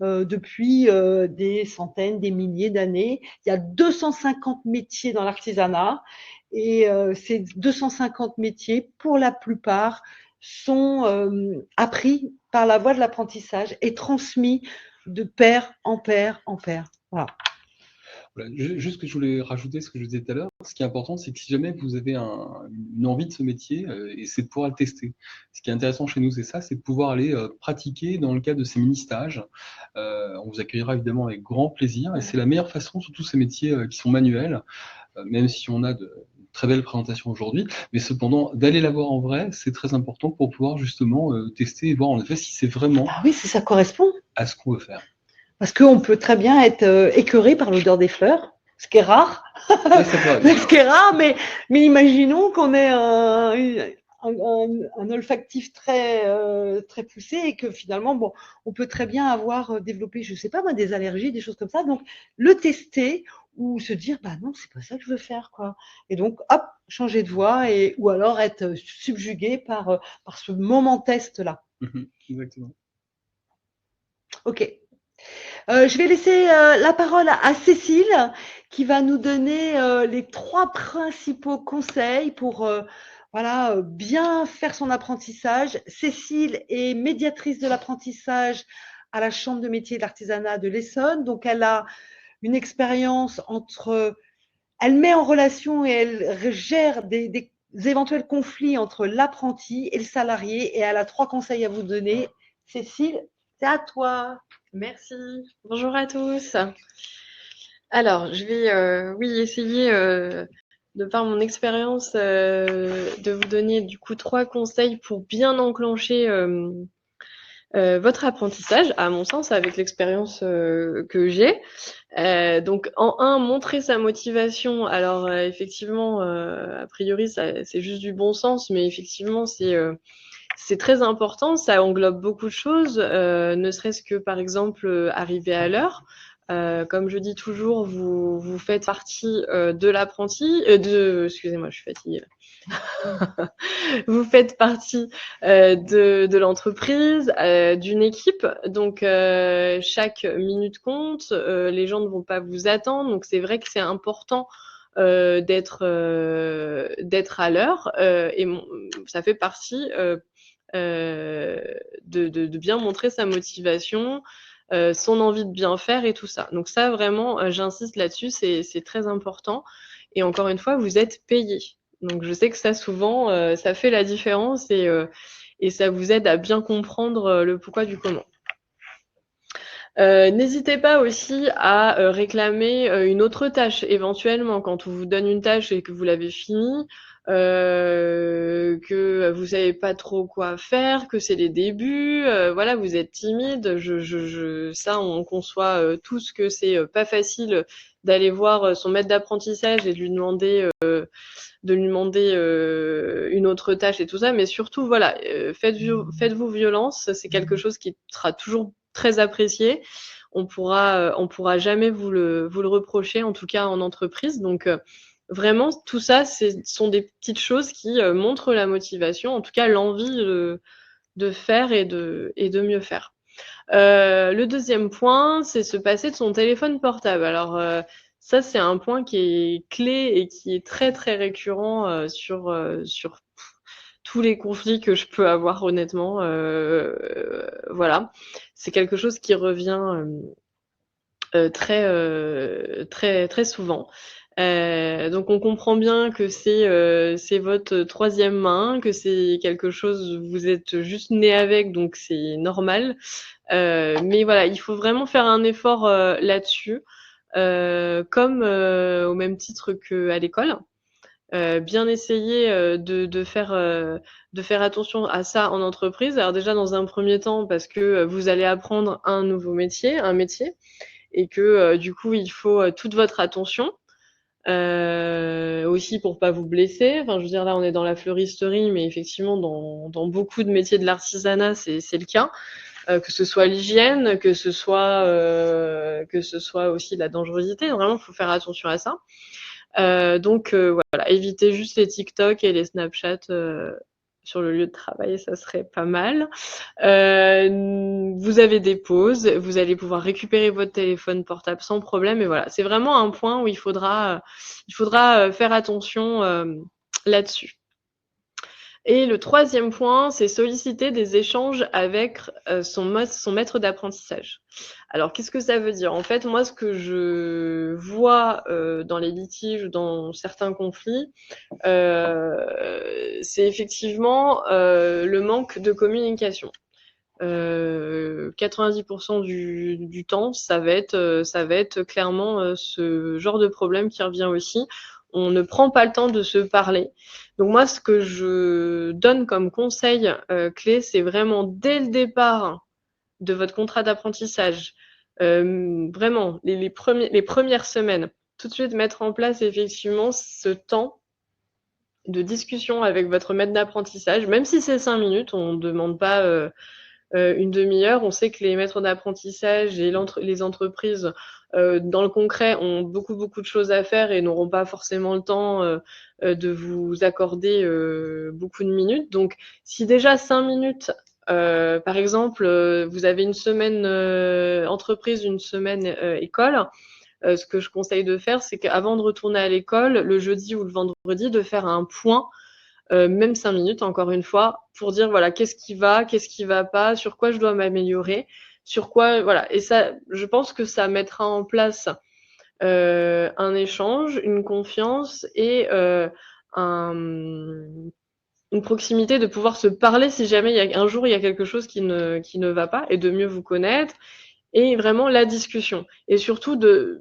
Depuis des centaines, des milliers d'années. Il y a 250 métiers dans l'artisanat et ces 250 métiers, pour la plupart, sont appris par la voie de l'apprentissage et transmis de père en père en père. Voilà. Voilà. Juste que je voulais rajouter ce que je disais tout à l'heure, ce qui est important, c'est que si jamais vous avez une envie de ce métier, et c'est de pouvoir le tester. Ce qui est intéressant chez nous, c'est ça, c'est de pouvoir aller pratiquer dans le cadre de ces mini-stages. On vous accueillera évidemment avec grand plaisir, et c'est la meilleure façon sur tous ces métiers qui sont manuels, même si on a de très belles présentations aujourd'hui, mais cependant, d'aller la voir en vrai, c'est très important pour pouvoir justement tester et voir en effet si c'est vraiment oui, si ça correspond à ce qu'on veut faire. Parce qu'on peut très bien être écœuré par l'odeur des fleurs, ce qui est rare. Ouais, ce qui est rare, mais imaginons qu'on ait un olfactif très poussé et que finalement, bon, on peut très bien avoir développé, je ne sais pas moi, des allergies, des choses comme ça. Donc, le tester ou se dire, bah non, c'est pas ça que je veux faire, quoi. Et donc, hop, changer de voie ou alors être subjugué par ce moment test-là. Exactement. Ok. Je vais laisser la parole à Cécile qui va nous donner les 3 principaux conseils pour voilà, bien faire son apprentissage. Cécile est médiatrice de l'apprentissage à la Chambre de métiers et de l'artisanat de l'Essonne. Donc, elle a une expérience elle met en relation et elle gère des éventuels conflits entre l'apprenti et le salarié. Et elle a 3 conseils à vous donner. Cécile, c'est à toi. Merci. Bonjour à tous. Alors, je vais essayer, de par mon expérience, de vous donner du coup 3 conseils pour bien enclencher votre apprentissage, à mon sens, avec l'expérience que j'ai. Donc, en un, montrer sa motivation. Alors, effectivement, a priori, c'est juste du bon sens, mais effectivement, c'est très important. Ça englobe beaucoup de choses, ne serait-ce que, par exemple, arriver à l'heure. Comme je dis toujours, vous faites partie de l'apprenti, excusez-moi, je suis fatiguée. Vous faites partie de l'entreprise, d'une équipe, donc chaque minute compte, les gens ne vont pas vous attendre, donc c'est vrai que c'est important d'être à l'heure et ça fait partie de bien montrer sa motivation, son envie de bien faire et tout ça. Donc ça vraiment, j'insiste là-dessus, c'est très important et encore une fois, vous êtes payé. Donc je sais que ça souvent, ça fait la différence et ça vous aide à bien comprendre le pourquoi du comment. N'hésitez pas aussi à réclamer une autre tâche éventuellement quand on vous donne une tâche et que vous l'avez finie, que vous savez pas trop quoi faire, que c'est les débuts, voilà, vous êtes timide. Ça, on conçoit tous que c'est pas facile d'aller voir son maître d'apprentissage et de lui demander une autre tâche et tout ça, mais surtout, voilà, faites-vous violence, c'est quelque chose qui sera toujours très apprécié. On pourra jamais vous le reprocher, en tout cas en entreprise. Donc, vraiment, tout ça, sont des petites choses qui montrent la motivation, en tout cas l'envie de faire et de mieux faire. Le deuxième point, c'est se passer de son téléphone portable. Alors, ça, c'est un point qui est clé et qui est très, très récurrent sur tous les conflits que je peux avoir, honnêtement. Voilà. C'est quelque chose qui revient très, très souvent. Donc, on comprend bien que c'est votre troisième main, que c'est quelque chose, vous êtes juste né avec, donc c'est normal. Mais voilà, il faut vraiment faire un effort là-dessus, comme au même titre qu'à l'école. Bien essayer de faire attention à ça en entreprise. Alors déjà, dans un premier temps, parce que vous allez apprendre un nouveau métier, et que du coup, il faut toute votre attention. Aussi pour pas vous blesser. Enfin, je veux dire, là, on est dans la fleuristerie, mais effectivement, dans beaucoup de métiers de l'artisanat, c'est le cas. Que ce soit l'hygiène, que ce soit aussi la dangerosité. Vraiment, il faut faire attention à ça. Donc, voilà, évitez juste les TikTok et les Snapchat sur le lieu de travail, ça serait pas mal. Vous avez des pauses, vous allez pouvoir récupérer votre téléphone portable sans problème. Et voilà, c'est vraiment un point où il faudra faire attention là-dessus. Et le troisième point, c'est solliciter des échanges avec son maître d'apprentissage. Alors, qu'est-ce que ça veut dire? En fait, moi, ce que je vois dans les litiges ou dans certains conflits, c'est effectivement le manque de communication. 90% du temps, ça va être clairement ce genre de problème qui revient aussi. On ne prend pas le temps de se parler. Donc moi, ce que je donne comme conseil clé, c'est vraiment dès le départ de votre contrat d'apprentissage, vraiment les premières semaines, tout de suite mettre en place effectivement ce temps de discussion avec votre maître d'apprentissage, même si c'est 5 minutes, on ne demande pas une demi-heure. On sait que les maîtres d'apprentissage et les entreprises dans le concret ont beaucoup de choses à faire et n'auront pas forcément le temps de vous accorder beaucoup de minutes. Donc, si déjà 5 minutes, par exemple, vous avez une semaine entreprise, une semaine école, ce que je conseille de faire, c'est qu'avant de retourner à l'école, le jeudi ou le vendredi, de faire un point même 5 minutes, encore une fois, pour dire voilà, qu'est-ce qui va pas, sur quoi je dois m'améliorer, sur quoi, voilà. Et ça, je pense que ça mettra en place un échange, une confiance et une proximité de pouvoir se parler si jamais un jour il y a quelque chose qui ne va pas et de mieux vous connaître et vraiment la discussion. Et surtout de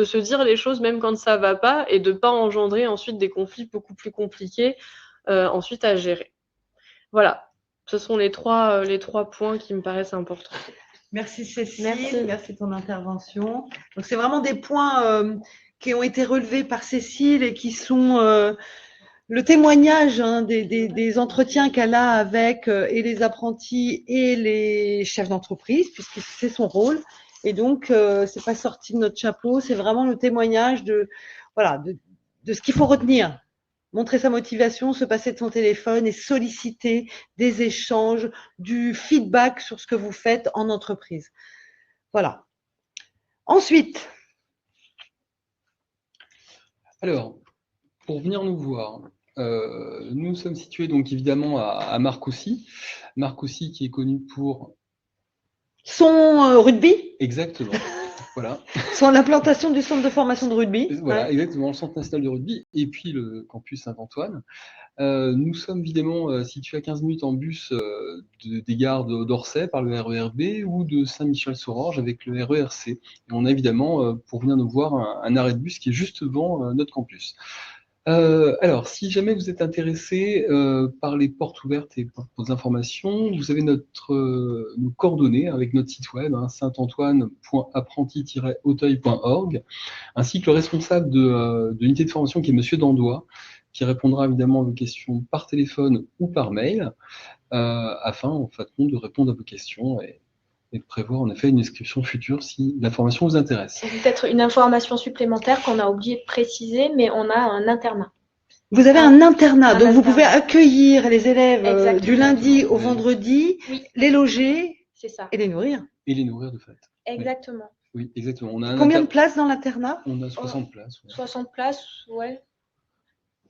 se dire les choses même quand ça va pas et de pas engendrer ensuite des conflits beaucoup plus compliqués ensuite à gérer. Voilà. Ce sont les trois points qui me paraissent importants. Merci Cécile, Merci. merci de ton intervention. Donc c'est vraiment des points qui ont été relevés par Cécile et qui sont le témoignage des entretiens qu'elle a avec et les apprentis et les chefs d'entreprise, puisque c'est son rôle. Et donc c'est pas sorti de notre chapeau, c'est vraiment le témoignage de ce qu'il faut retenir. Montrer sa motivation, se passer de son téléphone et solliciter des échanges, du feedback sur ce que vous faites en entreprise. Voilà. Ensuite. Alors, pour venir nous voir, nous sommes situés donc évidemment à Marcoussis. Marcoussis qui est connu pour… Son rugby. Exactement. Voilà. Sur l'implantation du centre de formation de rugby. Voilà, exactement, le centre national de rugby et puis le campus Saint-Antoine. Nous sommes évidemment situés à 15 minutes en bus des gares d'Orsay par le RER B ou de Saint-Michel-Sororge avec le RERC. Et on a évidemment, pour venir nous voir, un arrêt de bus qui est juste devant notre campus. Alors, si jamais vous êtes intéressé par les portes ouvertes et pour vos informations, vous avez nos coordonnées avec notre site web, saintantoine.apprenti-auteuil.org, ainsi que le responsable de l'unité de formation qui est Monsieur Dandois, qui répondra évidemment à vos questions par téléphone ou par mail, afin en fait de répondre à vos questions et de prévoir en effet une inscription future si l'information vous intéresse. Peut-être une information supplémentaire qu'on a oublié de préciser, mais on a un internat. Vous avez un internat, donc vous internat. pouvez accueillir les élèves Exactement. du lundi au vendredi, Oui. Les loger C'est ça. et les nourrir. Et les nourrir de fait. Exactement. Oui, exactement. On a Combien de places dans l'internat? On a 60 places. Ouais. 60 places, ouais.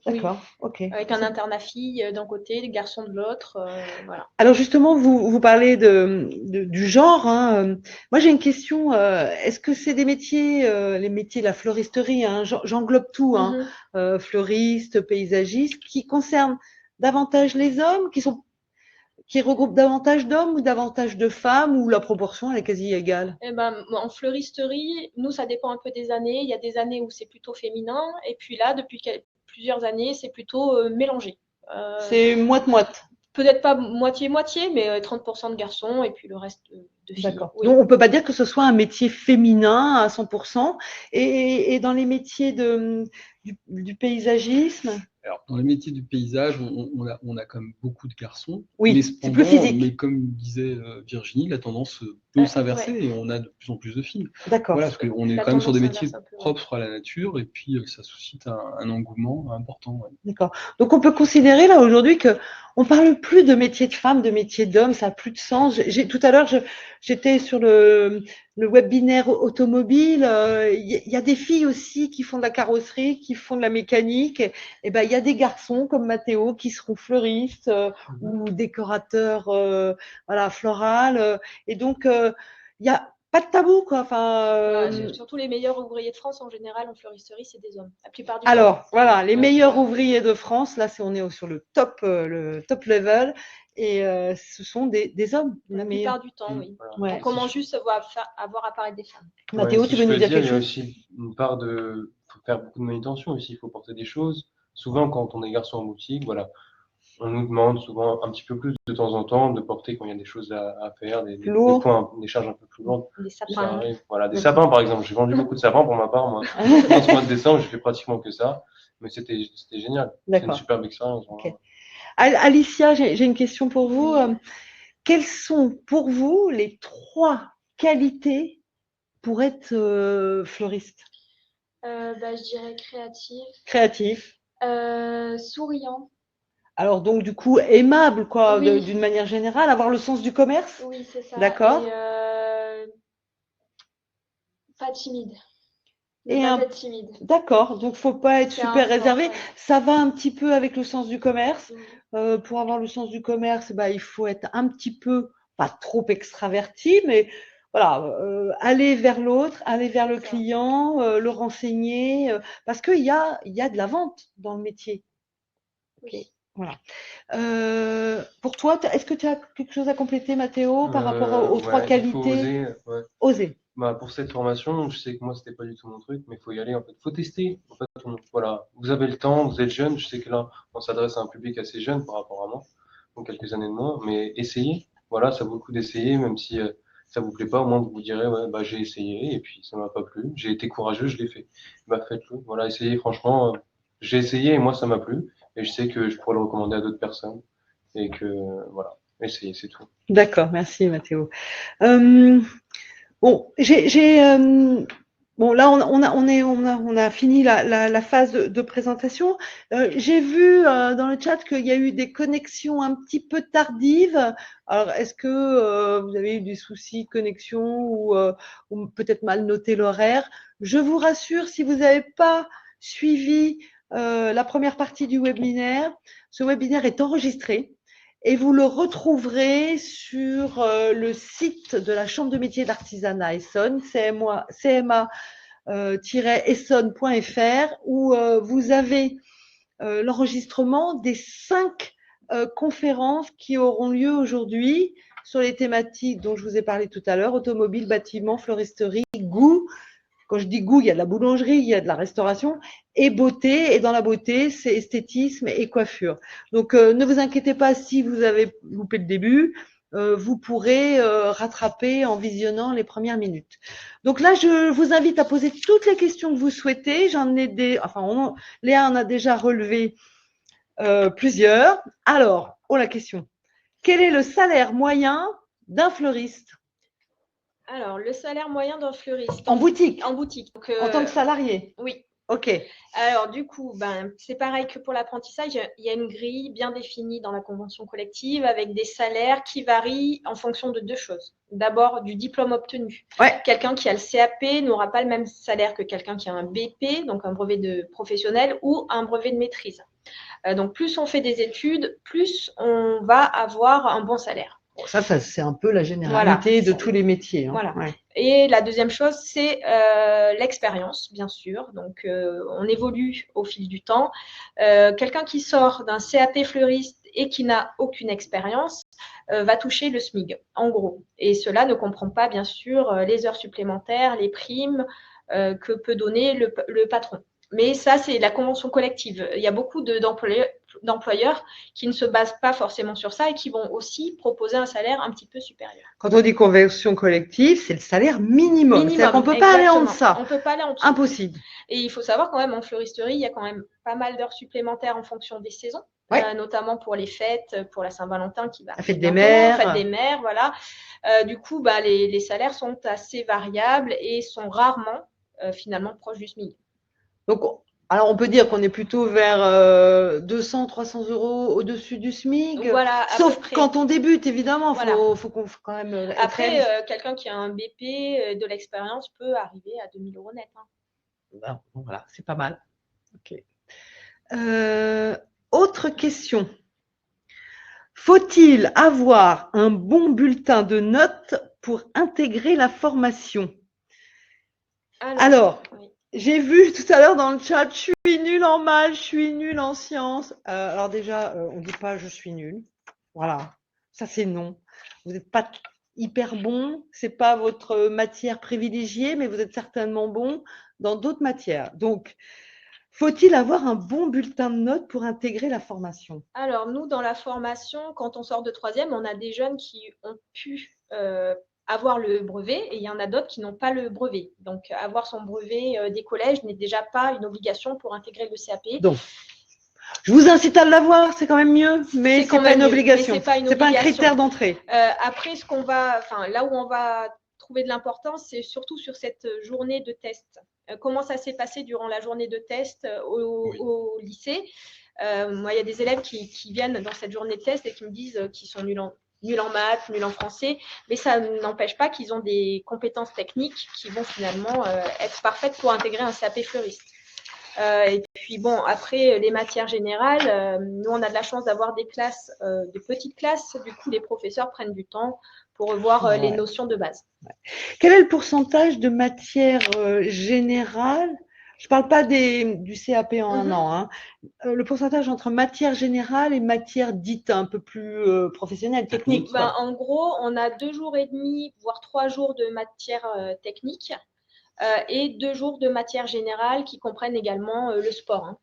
D'accord, ok. Avec un internat filles d'un côté, les garçons de l'autre, voilà. Alors justement, vous parlez du genre. Hein. Moi, j'ai une question. Est-ce que c'est des métiers, les métiers de la floristerie, hein, j'englobe tout, hein, fleuriste, paysagiste, qui concernent davantage les hommes, qui regroupent davantage d'hommes ou davantage de femmes, ou la proportion elle est quasi égale? Eh ben, en fleuristerie, nous, ça dépend un peu des années. Il y a des années où c'est plutôt féminin, et puis là, depuis plusieurs années, c'est plutôt mélangé. C'est moite-moite. Peut-être pas moitié-moitié, mais 30% de garçons et puis le reste de filles. D'accord. Oui. Donc, on ne peut pas dire que ce soit un métier féminin à 100%. Et dans les métiers du paysagisme? Alors, dans les métiers du paysage, on a quand même beaucoup de garçons. Oui, c'est plus physique. Mais comme disait Virginie, la tendance peut s'inverser et on a de plus en plus de filles. D'accord. Voilà, parce qu'on est quand même sur des métiers propres à la nature et puis ça suscite un engouement important. Ouais. D'accord. Donc, on peut considérer là aujourd'hui que on parle plus de métier de femme, de métier d'homme, ça n'a plus de sens. Tout à l'heure, j'étais sur le webinaire automobile. Il y a des filles aussi qui font de la carrosserie, qui font de la mécanique. Et ben, il y a des garçons comme Mathéo qui seront fleuristes ou décorateurs, voilà, floral. Et donc, il y a pas de tabou, quoi. Enfin, surtout les meilleurs ouvriers de France en général en fleuristerie, c'est des hommes. La plupart du alors, temps. voilà, les meilleurs ouvriers de France, là, on est sur le top level, et ce sont des hommes. La plupart du temps, oui. Ouais. On commence juste à voir apparaître des femmes. Mathéo, si tu veux nous dire quelque chose? Il y a aussi une part de… Il faut faire beaucoup de manutention aussi, il faut porter des choses. Souvent, quand on est garçon en boutique, voilà, on nous demande souvent un petit peu plus de temps en temps de porter quand il y a des choses à faire, des charges un peu plus lourdes. Des sapins. Voilà, des sapins par exemple. J'ai vendu beaucoup de sapins pour ma part, moi. Dans ce mois de décembre, j'ai fait pratiquement que ça, mais c'était génial. C'est une superbe expérience. Okay. Alicia, j'ai une question pour vous. Quelles sont pour vous les 3 qualités pour être fleuriste? Je dirais créatif. Créatif. Souriant. Alors donc du coup aimable quoi, oui. D'une manière générale, avoir le sens du commerce. Oui, c'est ça. D'accord. Et pas timide. Pas timide. D'accord. Donc faut pas être super réservé. Ça va un petit peu avec le sens du commerce. Pour avoir le sens du commerce, il faut être un petit peu pas trop extraverti, mais voilà, aller vers l'autre, aller vers le client, le renseigner, parce qu'il y a de la vente dans le métier. Oui. Voilà. Pour toi, est-ce que tu as quelque chose à compléter, Mathéo, par rapport aux 3 qualités? Faut oser. Oser. Pour cette formation, je sais que moi, c'était pas du tout mon truc, mais il faut y aller. En fait, faut tester. En fait, voilà, vous avez le temps, vous êtes jeune. Je sais que là, on s'adresse à un public assez jeune par rapport à moi. donc quelques années de moins, mais essayez. Voilà, ça vaut le coup d'essayer, même si ça vous plaît pas, au moins vous vous direz, ouais, bah, j'ai essayé et puis ça m'a pas plu. J'ai été courageux, je l'ai fait. Bah, faites-le. Voilà, essayez, franchement. J'ai essayé et moi, ça m'a plu. Et je sais que je pourrais le recommander à d'autres personnes. Et que, voilà, essayez, c'est tout. D'accord, merci Mathéo. Bon, bon, là, on a fini la phase de présentation. J'ai vu dans le chat qu'il y a eu des connexions un petit peu tardives. Alors, est-ce que vous avez eu des soucis de connexion ou peut-être mal noté l'horaire? Je vous rassure, si vous n'avez pas suivi la première partie du webinaire, ce webinaire est enregistré. Et vous le retrouverez sur le site de la Chambre de métiers d'artisanat Essonne, cma-essonne.fr, où vous avez l'enregistrement des 5 conférences qui auront lieu aujourd'hui sur les thématiques dont je vous ai parlé tout à l'heure, automobile, bâtiment, floristerie, goût. Quand je dis goût, il y a de la boulangerie, il y a de la restauration et beauté. Et dans la beauté, c'est esthétisme et coiffure. Donc, ne vous inquiétez pas si vous avez loupé le début. Vous pourrez rattraper en visionnant les premières minutes. Donc là, je vous invite à poser toutes les questions que vous souhaitez. Léa en a déjà relevé plusieurs. Alors, la question. Quel est le salaire moyen d'un fleuriste? Alors, le salaire moyen d'un fleuriste. En boutique. En boutique. Donc, en tant que salarié. Oui. Ok. Alors, du coup, c'est pareil que pour l'apprentissage. Il y a une grille bien définie dans la convention collective avec des salaires qui varient en fonction de 2 choses. D'abord, du diplôme obtenu. Ouais. Quelqu'un qui a le CAP n'aura pas le même salaire que quelqu'un qui a un BP, donc un brevet de professionnel ou un brevet de maîtrise. Donc, plus on fait des études, plus on va avoir un bon salaire. Ça c'est un peu la généralité de tous les métiers. Hein. Voilà. Ouais. Et la deuxième chose, c'est l'expérience, bien sûr. Donc, on évolue au fil du temps. Quelqu'un qui sort d'un CAP fleuriste et qui n'a aucune expérience va toucher le SMIG, en gros. Et cela ne comprend pas, bien sûr, les heures supplémentaires, les primes que peut donner le patron. Mais ça, c'est la convention collective. Il y a beaucoup d'employeurs qui ne se basent pas forcément sur ça et qui vont aussi proposer un salaire un petit peu supérieur. Quand on dit convention collective, c'est le salaire minimum. C'est-à-dire qu'on ne peut pas aller en deçà. On ne peut pas aller en dessous. Impossible. Et il faut savoir quand même, en fleuristerie, il y a quand même pas mal d'heures supplémentaires en fonction des saisons, notamment pour les fêtes, pour la Saint-Valentin qui va la fête des mères. Fête des mères, voilà. Du coup, les salaires sont assez variables et sont rarement finalement proches du SMIC. Donc, alors on peut dire qu'on est plutôt vers 200-300 euros au-dessus du SMIC. Voilà, sauf quand on débute, évidemment. Voilà. Faut qu'on quand même. Après, quelqu'un qui a un BP, de l'expérience, peut arriver à 2 000 euros net. Bon, voilà, c'est pas mal. Ok. Autre question. Faut-il avoir un bon bulletin de notes pour intégrer la formation? Alors oui. J'ai vu tout à l'heure dans le chat, je suis nulle en maths, je suis nulle en sciences. Alors déjà, on ne dit pas je suis nulle. Voilà, ça c'est non. Vous n'êtes pas hyper bon, c'est pas votre matière privilégiée, mais vous êtes certainement bon dans d'autres matières. Donc, faut-il avoir un bon bulletin de notes pour intégrer la formation? Alors, nous, dans la formation, quand on sort de 3e, on a des jeunes qui ont pu avoir le brevet et il y en a d'autres qui n'ont pas le brevet. Donc, avoir son brevet des collèges n'est déjà pas une obligation pour intégrer le CAP. Donc, je vous incite à l'avoir, c'est quand même mieux, mais ce n'est pas une obligation. Ce n'est pas un critère d'entrée. Après, là où on va trouver de l'importance, c'est surtout sur cette journée de test. Comment ça s'est passé durant la journée de test au lycée. Moi, il y a des élèves qui viennent dans cette journée de test et qui me disent qu'ils sont nuls en maths, nuls en français, mais ça n'empêche pas qu'ils ont des compétences techniques qui vont finalement être parfaites pour intégrer un CAP fleuriste. Et puis bon, après les matières générales, nous on a de la chance d'avoir des classes, de petites classes, du coup les professeurs prennent du temps pour revoir les notions de base. Quel est le pourcentage de matières générales? Je ne parle pas du CAP en un an, hein. Le pourcentage entre matière générale et matière dite un peu plus professionnelle, technique. En gros, on a 2 jours et demi, voire 3 jours de matière technique. Et 2 jours de matière générale qui comprennent également le sport. Hein.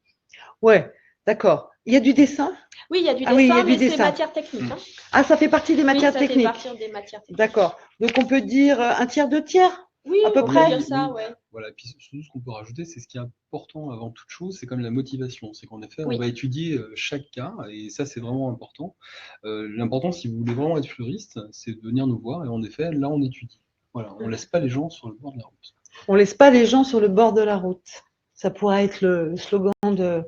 Ouais, D'accord. Il y a du dessin? Oui, il y a du Ah oui, il y a dessin, du mais c'est dessin. matière technique. Hein. Ah, ça fait partie des Oui, matières ça fait techniques. partie des matières techniques. D'accord. Donc, on peut dire un tiers, 2 tiers? Oui, à peu on près. peut dire ça, Oui. ouais. Voilà, puis surtout ce qu'on peut rajouter, c'est ce qui est important avant toute chose, c'est comme la motivation. C'est qu'en effet, Oui. on va étudier chaque cas, et ça, c'est vraiment important. L'important, si vous voulez vraiment être fleuriste, c'est de venir nous voir, et en effet, là, on étudie. Voilà, on laisse pas les gens sur le bord de la route. On laisse pas les gens sur le bord de la route. Ça pourrait être le slogan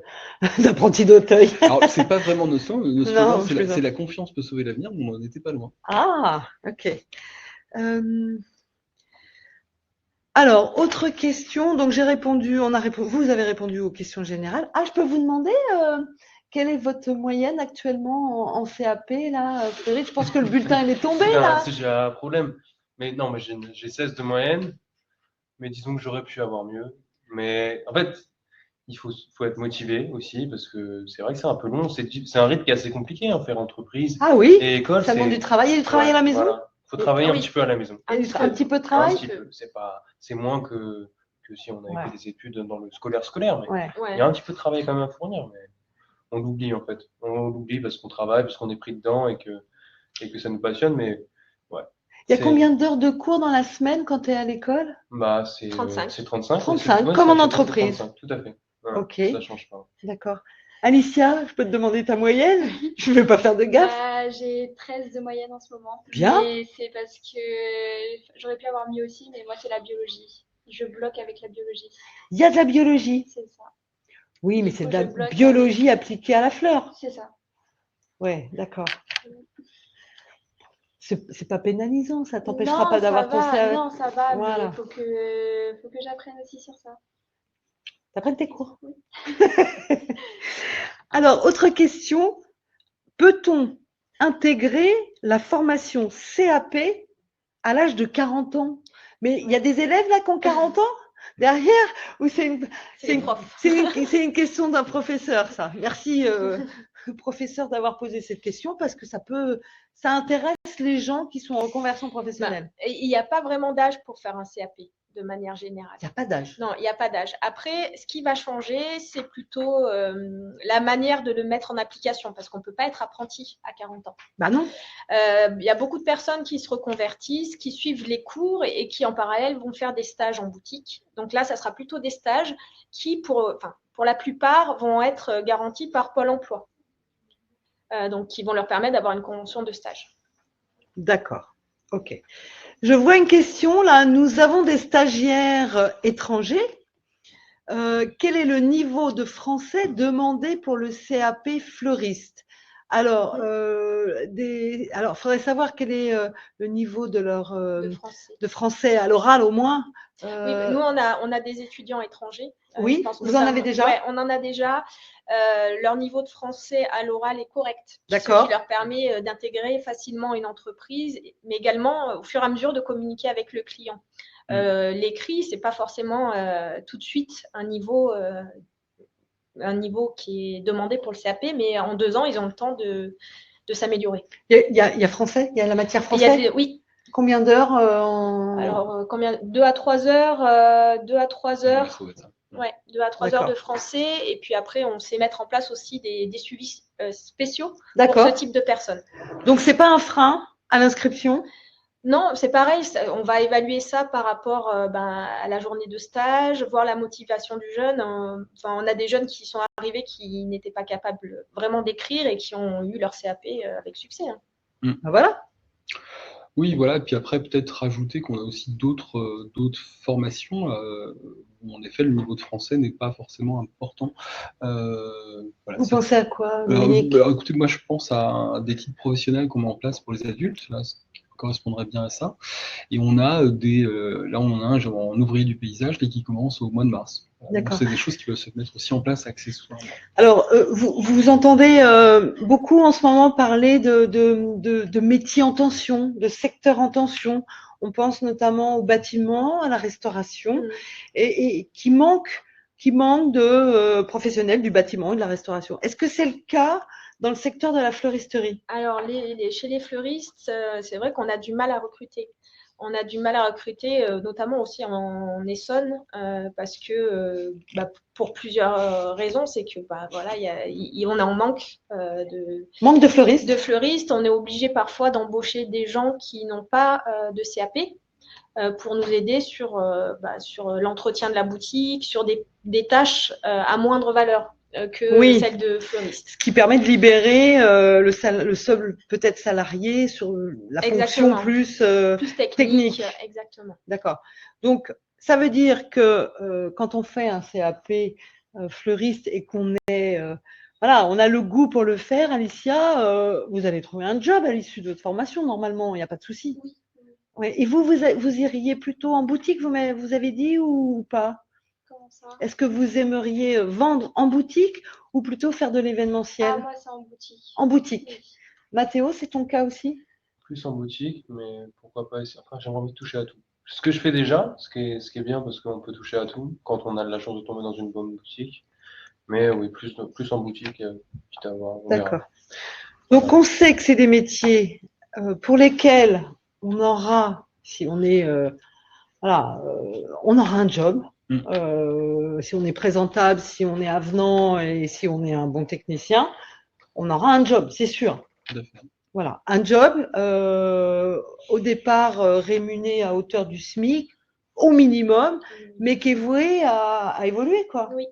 d'apprenti d'Auteuil. Alors, c'est pas vraiment notre slogan. Notre slogan, Non, je plaisante. c'est la confiance peut sauver l'avenir, mais on n'en était pas loin. Ah, ok. Alors, autre question. Donc, j'ai répondu, vous avez répondu aux questions générales. Ah, je peux vous demander quelle est votre moyenne actuellement en CAP, là, Frédéric? Je pense que le bulletin, il est tombé, Putain, là. si j'ai un problème. Mais non, mais j'ai 16 de moyenne. Mais disons que j'aurais pu avoir mieux. Mais en fait, il faut être motivé aussi, parce que c'est vrai que c'est un peu long. C'est un rythme qui est assez compliqué, hein, faire entreprise Ah oui, et école. ça demande du travail. Il y a du travail à la maison? Voilà. Faut travailler un Oui. petit peu à la maison. Il y a un petit peu de Un travail? petit peu. C'est moins que si on avait Ouais. fait des études dans le scolaire, mais Ouais. il Ouais. y a un petit peu de travail quand même à fournir, mais on l'oublie en fait. On l'oublie parce qu'on travaille, parce qu'on est pris dedans et que ça nous passionne, mais ouais. Il y a C'est- combien d'heures de cours dans la semaine quand tu es à l'école? Bah, c'est 35. c'est 35. 35, ouais, comme en c'est entreprise. 35, tout à fait. Ouais, Ok. Ça change pas. D'accord. Alicia, je peux te demander ta moyenne? Je ne vais pas faire de gaffe. Bah, j'ai 13 de moyenne en ce moment. Bien. Mais c'est parce que j'aurais pu avoir mieux aussi, mais moi, c'est la biologie. Je bloque avec la biologie. Il y a de la biologie. C'est ça. Oui, mais Du c'est coup, de la je bloque biologie appliquée à la fleur. C'est ça. Ouais, d'accord. C'est pas pénalisant, ça t'empêchera Non, pas d'avoir ça ton va. CAP. Non, ça va, Voilà. mais faut que j'apprenne aussi sur ça. T'apprennes tes cours. Alors, autre question. Peut-on intégrer la formation CAP à l'âge de 40 ans? Mais il y a des élèves là qui ont 40 ans derrière? Ou c'est une, C'est les profs. c'est une question d'un professeur, ça. Merci, professeur, d'avoir posé cette question parce que ça intéresse les gens qui sont en conversion professionnelle. Et il n'y a pas vraiment d'âge pour faire un CAP de manière générale. Il n'y a pas d'âge. Non, il n'y a pas d'âge. Après, ce qui va changer, c'est plutôt la manière de le mettre en application, parce qu'on ne peut pas être apprenti à 40 ans. Bah non. Il y a beaucoup de personnes qui se reconvertissent, qui suivent les cours et qui, en parallèle, vont faire des stages en boutique. Donc là, ça sera plutôt des stages qui, pour la plupart, vont être garantis par Pôle emploi. Donc, qui vont leur permettre d'avoir une convention de stage. D'accord. OK. Je vois une question là. Nous avons des stagiaires étrangers. Quel est le niveau de français demandé pour le CAP fleuriste? Alors, faudrait savoir quel est le niveau de leur de français à l'oral au moins. Oui, nous, on a des étudiants étrangers. Oui, vous en avez déjà? Oui, on en a déjà. Leur niveau de français à l'oral est correct. D'accord. Ce qui leur permet d'intégrer facilement une entreprise, mais également, au fur et à mesure, de communiquer avec le client. L'écrit, ce n'est pas forcément tout de suite un niveau qui est demandé pour le CAP, mais en 2 ans, ils ont le temps de s'améliorer. Il y a français? Il y a la matière française? Oui. Combien d'heures Alors, 2 à 3 heures 2 à 3 heures. Ouais, 2 à 3 heures de français. Et puis après, on sait mettre en place aussi des suivis spéciaux pour ce type de personnes. Donc, ce n'est pas un frein à l'inscription? Non, c'est pareil. On va évaluer ça par rapport à la journée de stage, voir la motivation du jeune. On a des jeunes qui sont arrivés qui n'étaient pas capables vraiment d'écrire et qui ont eu leur CAP avec succès. Hein. Voilà. Oui, voilà. Et puis après, peut-être rajouter qu'on a aussi d'autres formations où, en effet, le niveau de français n'est pas forcément important. Voilà, vous pensez à quoi, Dominique? Écoutez, moi, je pense à des titres professionnels qu'on met en place pour les adultes. Là, ça correspondrait bien à ça. Et on a là, on a un en ouvrier du paysage qui commence au mois de mars. C'est des choses qui peuvent se mettre aussi en place accessoirement. Alors, vous entendez beaucoup en ce moment parler de métiers en tension, de secteurs en tension. On pense notamment au bâtiment, à la restauration, et qui manque de professionnels du bâtiment et de la restauration. Est-ce que c'est le cas dans le secteur de la fleuristerie? Alors, chez les fleuristes, c'est vrai qu'on a du mal à recruter. On a du mal à recruter, notamment aussi en Essonne, parce que pour plusieurs raisons, c'est que voilà, on est en manque Manque de fleuristes. de fleuristes. On est obligé parfois d'embaucher des gens qui n'ont pas de CAP pour nous aider sur l'entretien de la boutique, sur des tâches à moindre valeur que Oui. celles de fleuriste. Ce qui permet de libérer le seul peut-être salarié sur la fonction Exactement. plus Technique. Exactement. D'accord. Donc, ça veut dire que quand on fait un CAP fleuriste et qu'on est, voilà, on a le goût pour le faire, Alicia, vous allez trouver un job à l'issue de votre formation, normalement, il n'y a pas de souci. Oui. Ouais. Et vous iriez plutôt en boutique, vous avez dit, ou pas? Comment ça? Est-ce que vous aimeriez vendre en boutique ou plutôt faire de l'événementiel? Ah, moi, c'est en boutique. En boutique. Oui. Mathéo, c'est ton cas aussi? Plus en boutique, mais pourquoi pas essayer. Enfin, j'aimerais envie de toucher à tout. Ce que je fais déjà, ce qui est bien parce qu'on peut toucher à tout quand on a de la chance de tomber dans une bonne boutique. Mais oui, plus en boutique, quitte à voir. On verra. D'accord. Donc, on sait que c'est des métiers pour lesquels on aura, si on est, voilà, on aura un job. Si on est présentable, si on est avenant et si on est un bon technicien, on aura un job, c'est sûr. Tout à fait. Voilà, un job au départ rémunéré à hauteur du SMIC au minimum, mais qui est voué à évoluer, quoi. Oui.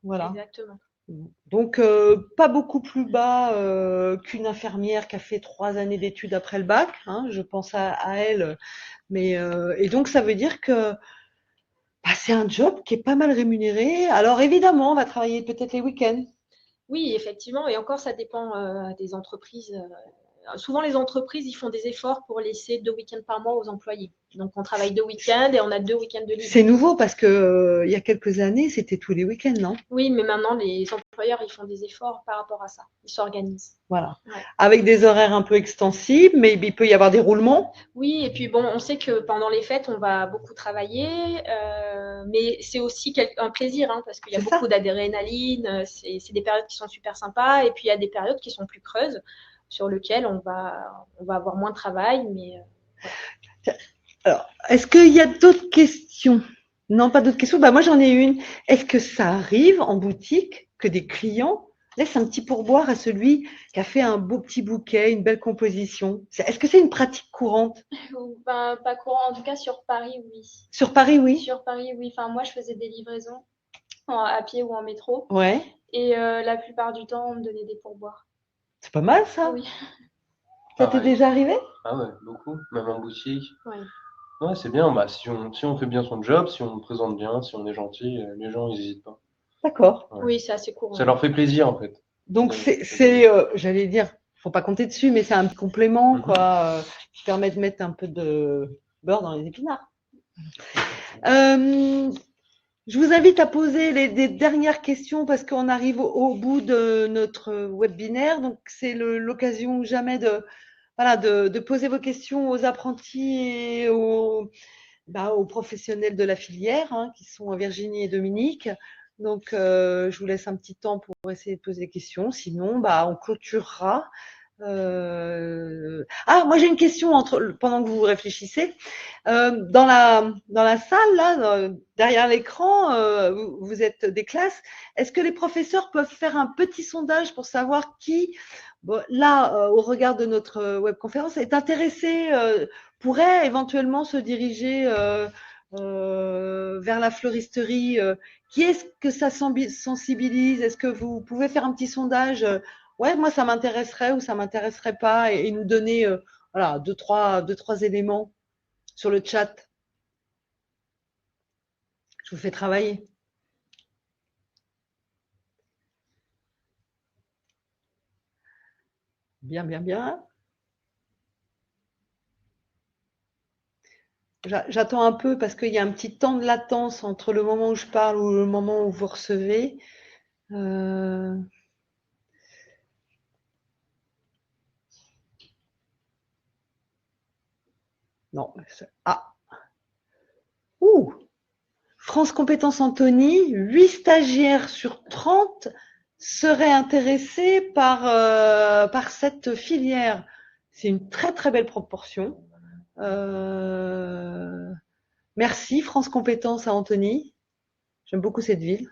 Voilà. Exactement. Donc, pas beaucoup plus bas qu'une infirmière qui a fait 3 années d'études après le bac, hein, je pense à elle. Mais, et donc, ça veut dire que c'est un job qui est pas mal rémunéré. Alors, évidemment, on va travailler peut-être les week-ends. Oui, effectivement. Et encore, ça dépend des entreprises. Souvent, les entreprises, ils font des efforts pour laisser 2 week-ends par mois aux employés. Donc, on travaille 2 week-ends et on a 2 week-ends de libre. C'est nouveau parce que il y a quelques années, c'était tous les week-ends, non? Oui, mais maintenant, les employeurs, ils font des efforts par rapport à ça. Ils s'organisent. Voilà. Ouais. Avec des horaires un peu extensibles, mais il peut y avoir des roulements. Oui, et puis bon, on sait que pendant les fêtes, on va beaucoup travailler, mais c'est aussi un plaisir, hein, parce qu'il y a beaucoup d'adrénaline, c'est des périodes qui sont super sympas, et puis il y a des périodes qui sont plus creuses, sur lesquelles on va avoir moins de travail. Mais, voilà. Alors, est-ce qu'il y a d'autres questions? Non, pas d'autres questions. Moi, j'en ai une. Est-ce que ça arrive en boutique que des clients laissent un petit pourboire à celui qui a fait un beau petit bouquet, une belle composition? Est-ce que c'est une pratique courante? Pas courant, en tout cas sur Paris, oui. Sur Paris, oui. Sur Paris, oui. Enfin, moi, je faisais des livraisons à pied ou en métro. Ouais. Et la plupart du temps, on me donnait des pourboires. C'est pas mal, ça? Oui. Ça t'est déjà arrivé? Ah ouais, beaucoup. Même en boutique. Oui. Ouais, c'est bien. Si on fait bien son job, si on le présente bien, si on est gentil, les gens, ils n'hésitent pas. D'accord. Ouais. Oui, c'est assez courant. Ça leur fait plaisir, en fait. Donc, j'allais dire, faut pas compter dessus, mais c'est un complément, quoi, qui permet de mettre un peu de beurre dans les épinards. Je vous invite à poser les dernières questions parce qu'on arrive au bout de notre webinaire. Donc, c'est l'occasion ou jamais de poser vos questions aux apprentis et aux professionnels de la filière, hein, qui sont Virginie et Dominique. Donc, je vous laisse un petit temps pour essayer de poser des questions. Sinon, on clôturera. Moi j'ai une question pendant que vous réfléchissez. Dans la salle, là, derrière l'écran, vous êtes des classes. Est-ce que les professeurs peuvent faire un petit sondage pour savoir qui, au regard de notre webconférence, est intéressé, pourrait éventuellement se diriger vers la fleuristerie? Qui est-ce que ça sensibilise? Est-ce que vous pouvez faire un petit sondage? Ouais, moi ça m'intéresserait ou ça m'intéresserait pas, et nous donner deux, trois éléments sur le chat. Je vous fais travailler. Bien, bien, bien. J'attends un peu parce qu'il y a un petit temps de latence entre le moment où je parle ou le moment où vous recevez. Non. France Compétences Anthony, 8 stagiaires sur 30 seraient intéressés par cette filière. C'est une très très belle proportion. Merci, France Compétences à Antony. J'aime beaucoup cette ville.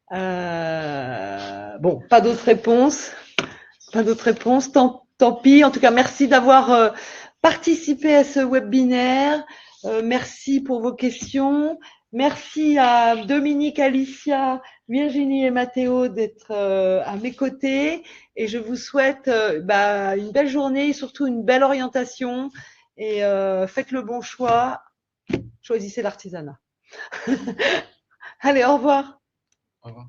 Bon, pas d'autres réponses. Pas d'autres réponses. Tant pis. En tout cas, merci d'avoir participé à ce webinaire. Merci pour vos questions. Merci à Dominique, Alicia, Virginie et Mathéo d'être à mes côtés. Et je vous souhaite une belle journée et surtout une belle orientation. Et faites le bon choix. Choisissez l'artisanat. Allez, au revoir. Au revoir.